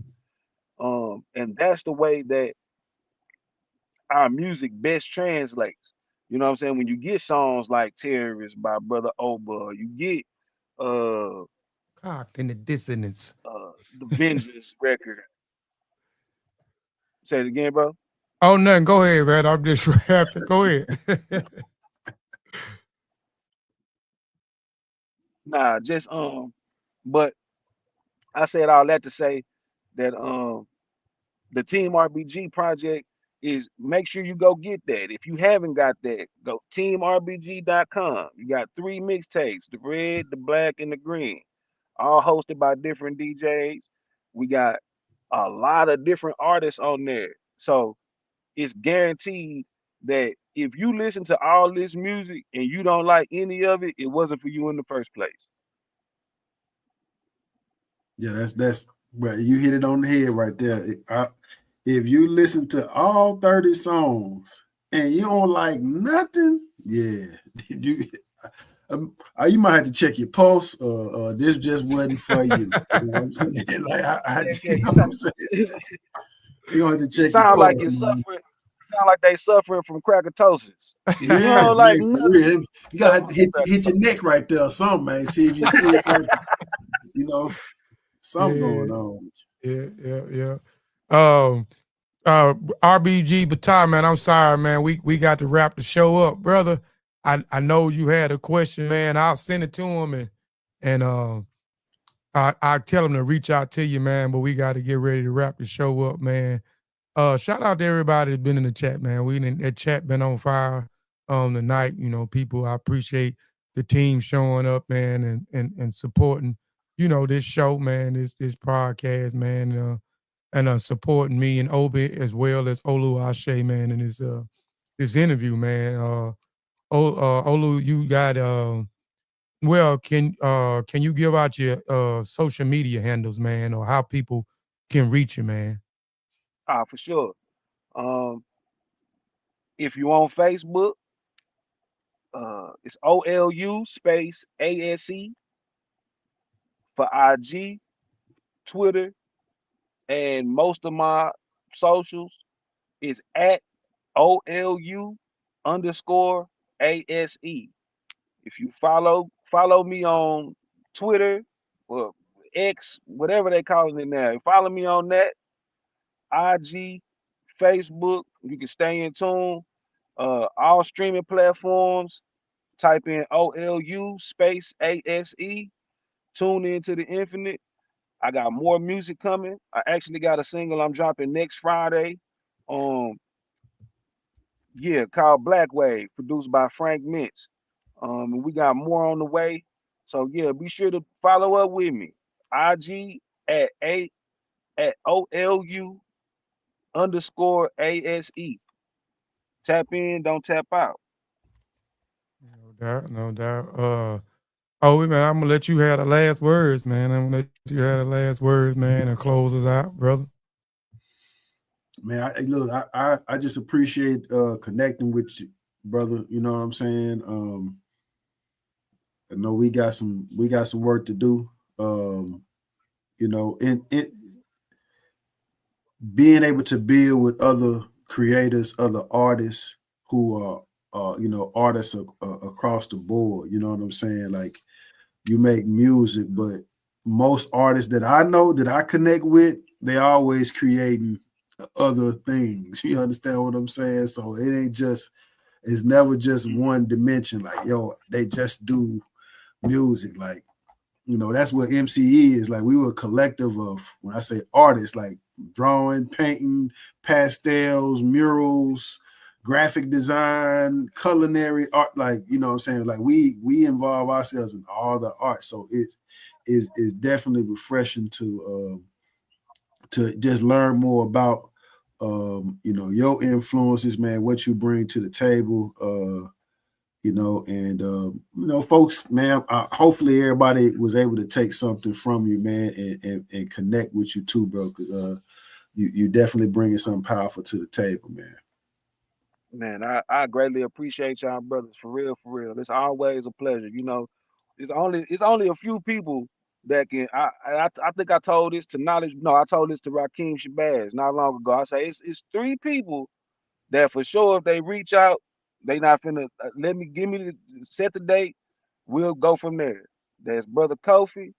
And that's the way that our music best translates. You know what I'm saying? When you get songs like Terrorist by Brother Oba, you get uh Cocked in the dissonance. the Vengeance record. Say it again, bro. Oh, nothing. Go ahead, man. I'm just rapping. Go ahead. Nah, just But I said all that to say that the Team RBG project is, make sure you go get that. If you haven't got that, go teamrbg.com. You got 3 mixtapes, the red, the black, and the green, all hosted by different DJs. We got a lot of different artists on there. So it's guaranteed that if you listen to all this music and you don't like any of it, it wasn't for you in the first place. Yeah, that's well, you hit it on the head right there. If you listen to all 30 songs and you don't like nothing, yeah, you you might have to check your pulse. This just wasn't for you. You know what I'm saying? Like Yeah, yeah. you know what I'm saying? You don't have to You check your sound like pulse, you're man. suffering. Sound like they suffering from crackatosis. If you Yeah, don't like yeah, for nothing, real. You suffer gotta from hit your crackatosis. neck right there or something, man. See if you still got, you know, something Yeah, going on. yeah. Um, RBG Batar, man, I'm sorry, man. We got to wrap the show up, brother. I know you had a question, man. I'll send it to him and I tell him to reach out to you, man. But we got to get ready to wrap the show up, man. Shout out to everybody that's been in the chat, man. That chat been on fire tonight. You know, people, I appreciate the team showing up, man, and supporting, you know, this show, man, this podcast, man, and supporting me and Obi as well as Olu Ase, man, in this interview, man. Olu, you got well, can you give out your social media handles, man, or how people can reach you, man? For sure. Um, if you on Facebook, it's OLU space ASE for IG, Twitter, and most of my socials is at OLU underscore ASE. If you follow me on Twitter or X, whatever they calling it now, follow me on that, IG, Facebook. You can stay in tune. All streaming platforms. Type in OLU space ASE. Tune into the infinite. I got more music coming. I actually got a single I'm dropping next Friday. Um, yeah, called Black Wave, produced by Frank Mintz. And we got more on the way. So yeah, be sure to follow up with me. IG at OLU underscore ASE. Tap in, don't tap out. No doubt, no doubt. Oh, man, I'm gonna let you have the last words, man. I'm gonna let you have the last words, man, and close us out, brother. Man, look, I just appreciate connecting with you, brother. You know what I'm saying? I know we got some work to do. You know, and it being able to build with other creators, other artists who are you know, artists across the board. You know what I'm saying? Like, you make music, but most artists that I know that I connect with, they always creating other things. You understand what I'm saying? So it ain't just, it's never just one dimension. Like, yo, they just do music. Like, you know, that's what MCE is. Like, we were a collective of, when I say artists, like drawing, painting, pastels, murals, graphic design, culinary art. Like, you know what I'm saying? Like, we involve ourselves in all the art. So it is definitely refreshing to just learn more about you know, your influences, man, what you bring to the table. You know, and you know, folks, man, hopefully everybody was able to take something from you, man, and connect with you too, bro, because you definitely bringing something powerful to the table, man. Man, I greatly appreciate y'all brothers, for real, for real. It's always a pleasure. You know, it's only a few people that can. I think I told this to Knowledge. No, I told this to Rakeem Shabazz not long ago. I say it's 3 people that for sure if they reach out, they not finna let me give me the set the date. We'll go from there. There's brother Kofi,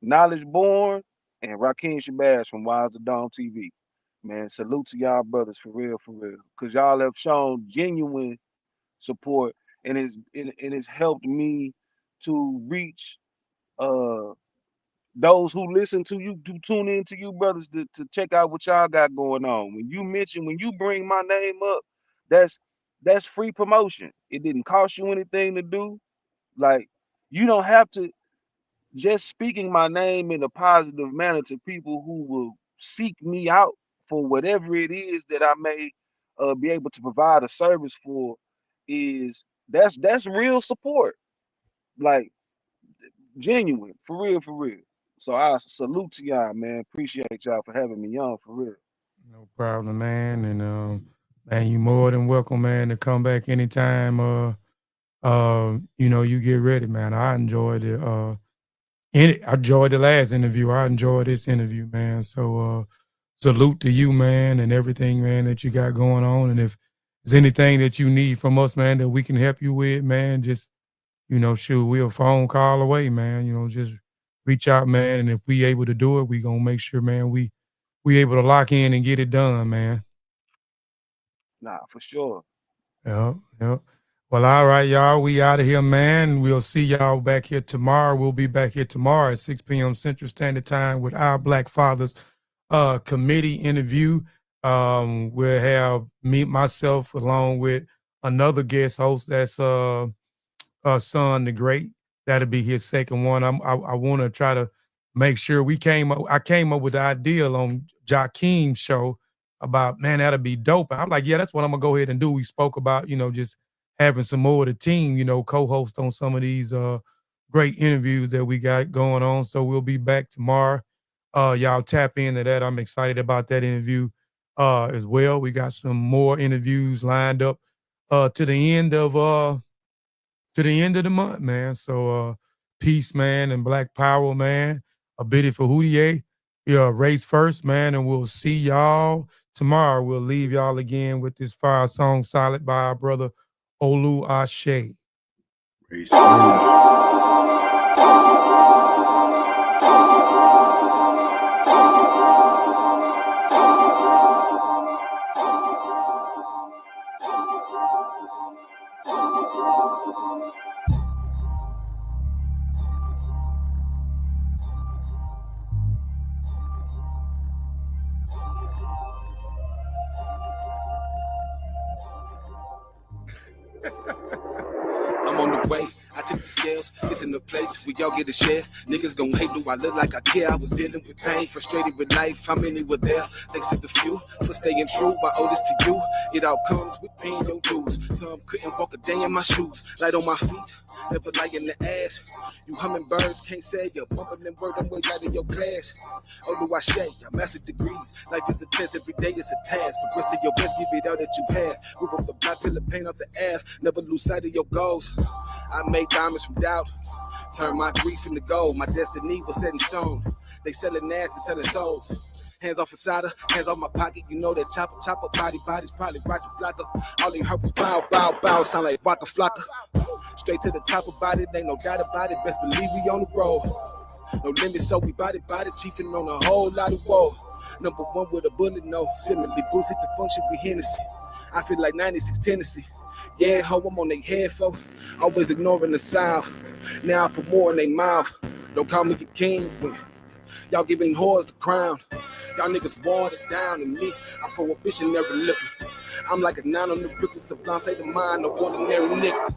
Knowledge Born, and Rakeem Shabazz from Wise to Dawn TV. Man, salute to y'all brothers, for real, for real. Cause y'all have shown genuine support, and it's helped me to reach uh those who listen to you, to tune in to you, brothers, to check out what y'all got going on. When you bring my name up, that's that's free promotion. It didn't cost you anything to do. Like, you don't have to, just speaking my name in a positive manner to people who will seek me out for whatever it is that I may be able to provide a service for, is that's real support. Like, genuine, for real, for real. So I salute to y'all, man. Appreciate y'all for having me on, for real. No problem, man. And man, you more than welcome, man, to come back anytime. You get ready, man. I enjoyed it. I enjoyed the last interview. I enjoyed this interview, man. So salute to you, man, and everything, man, that you got going on. And if there's anything that you need from us, man, that we can help you with, man, just shoot, we're a phone call away, man. Just reach out, man. And if we able to do it, we gonna make sure, man, we able to lock in and get it done, man. Nah, for sure. Yep, yep. Well, all right, y'all. We out of here, man. We'll see y'all back here tomorrow. We'll be back here tomorrow at 6 p.m. Central Standard Time with our Black Fathers committee interview. We'll have myself, along with another guest host. That's Son the Great. That'll be his second one. I want to try to make sure I came up with the idea on Jakeem's show about, man, that'll be dope. And I'm like, yeah, that's what I'm gonna go ahead and do. We spoke about, just having some more of the team, co-host on some of these great interviews that we got going on. So we'll be back tomorrow. Y'all tap into that. I'm excited about that interview as well. We got some more interviews lined up to the end of the month, man. So peace, man, and Black Power, man. A biddy for Houdier. Yeah, race first, man, and we'll see y'all tomorrow. We'll leave y'all again with this fire song, Solid, by our brother Olu Ase. Race first. I'm on the way. I took the scales, it's in the place, we all get a share. Niggas gon' hate, do I look like I care? I was dealing with pain, frustrated with life, how many were there? Thanks to the few, for staying true, my oldest to you. It all comes with paying your dues. Some couldn't walk a day in my shoes, light on my feet, never lie in the ass. You hummingbirds can't say you're bumping them word, I'm way out of your class. Olu Ase, I mastered degrees. Life is a test, every day is a task. Progress to your best, give it all that you have. Rip up the block, feel the pain off the ass. Never lose sight of your goals. I made diamonds from doubt, turn my grief into gold. My destiny was set in stone. They selling ass and selling souls. Hands off a cider, hands off my pocket. You know that chopper, body's probably rocket flocker. All they heard was bow, bow, bow, sound like Waka Flocka. Straight to the top about it, ain't no doubt about it. Best believe we on the road. No limit, so we body, chiefing on a whole lot of woe. Number one with a bullet, no. Similarly, boost hit the function with Hennessy. I feel like 96 Tennessee. Yeah, ho, I'm on their head, fo. Always ignoring the South. Now I put more in their mouth. Don't call me a king. Y'all giving whores the crown. Y'all niggas watered down, and me, I prohibitionary liquor. I'm like a 9 on the grip, it's a blind state of mind, no ordinary nigga.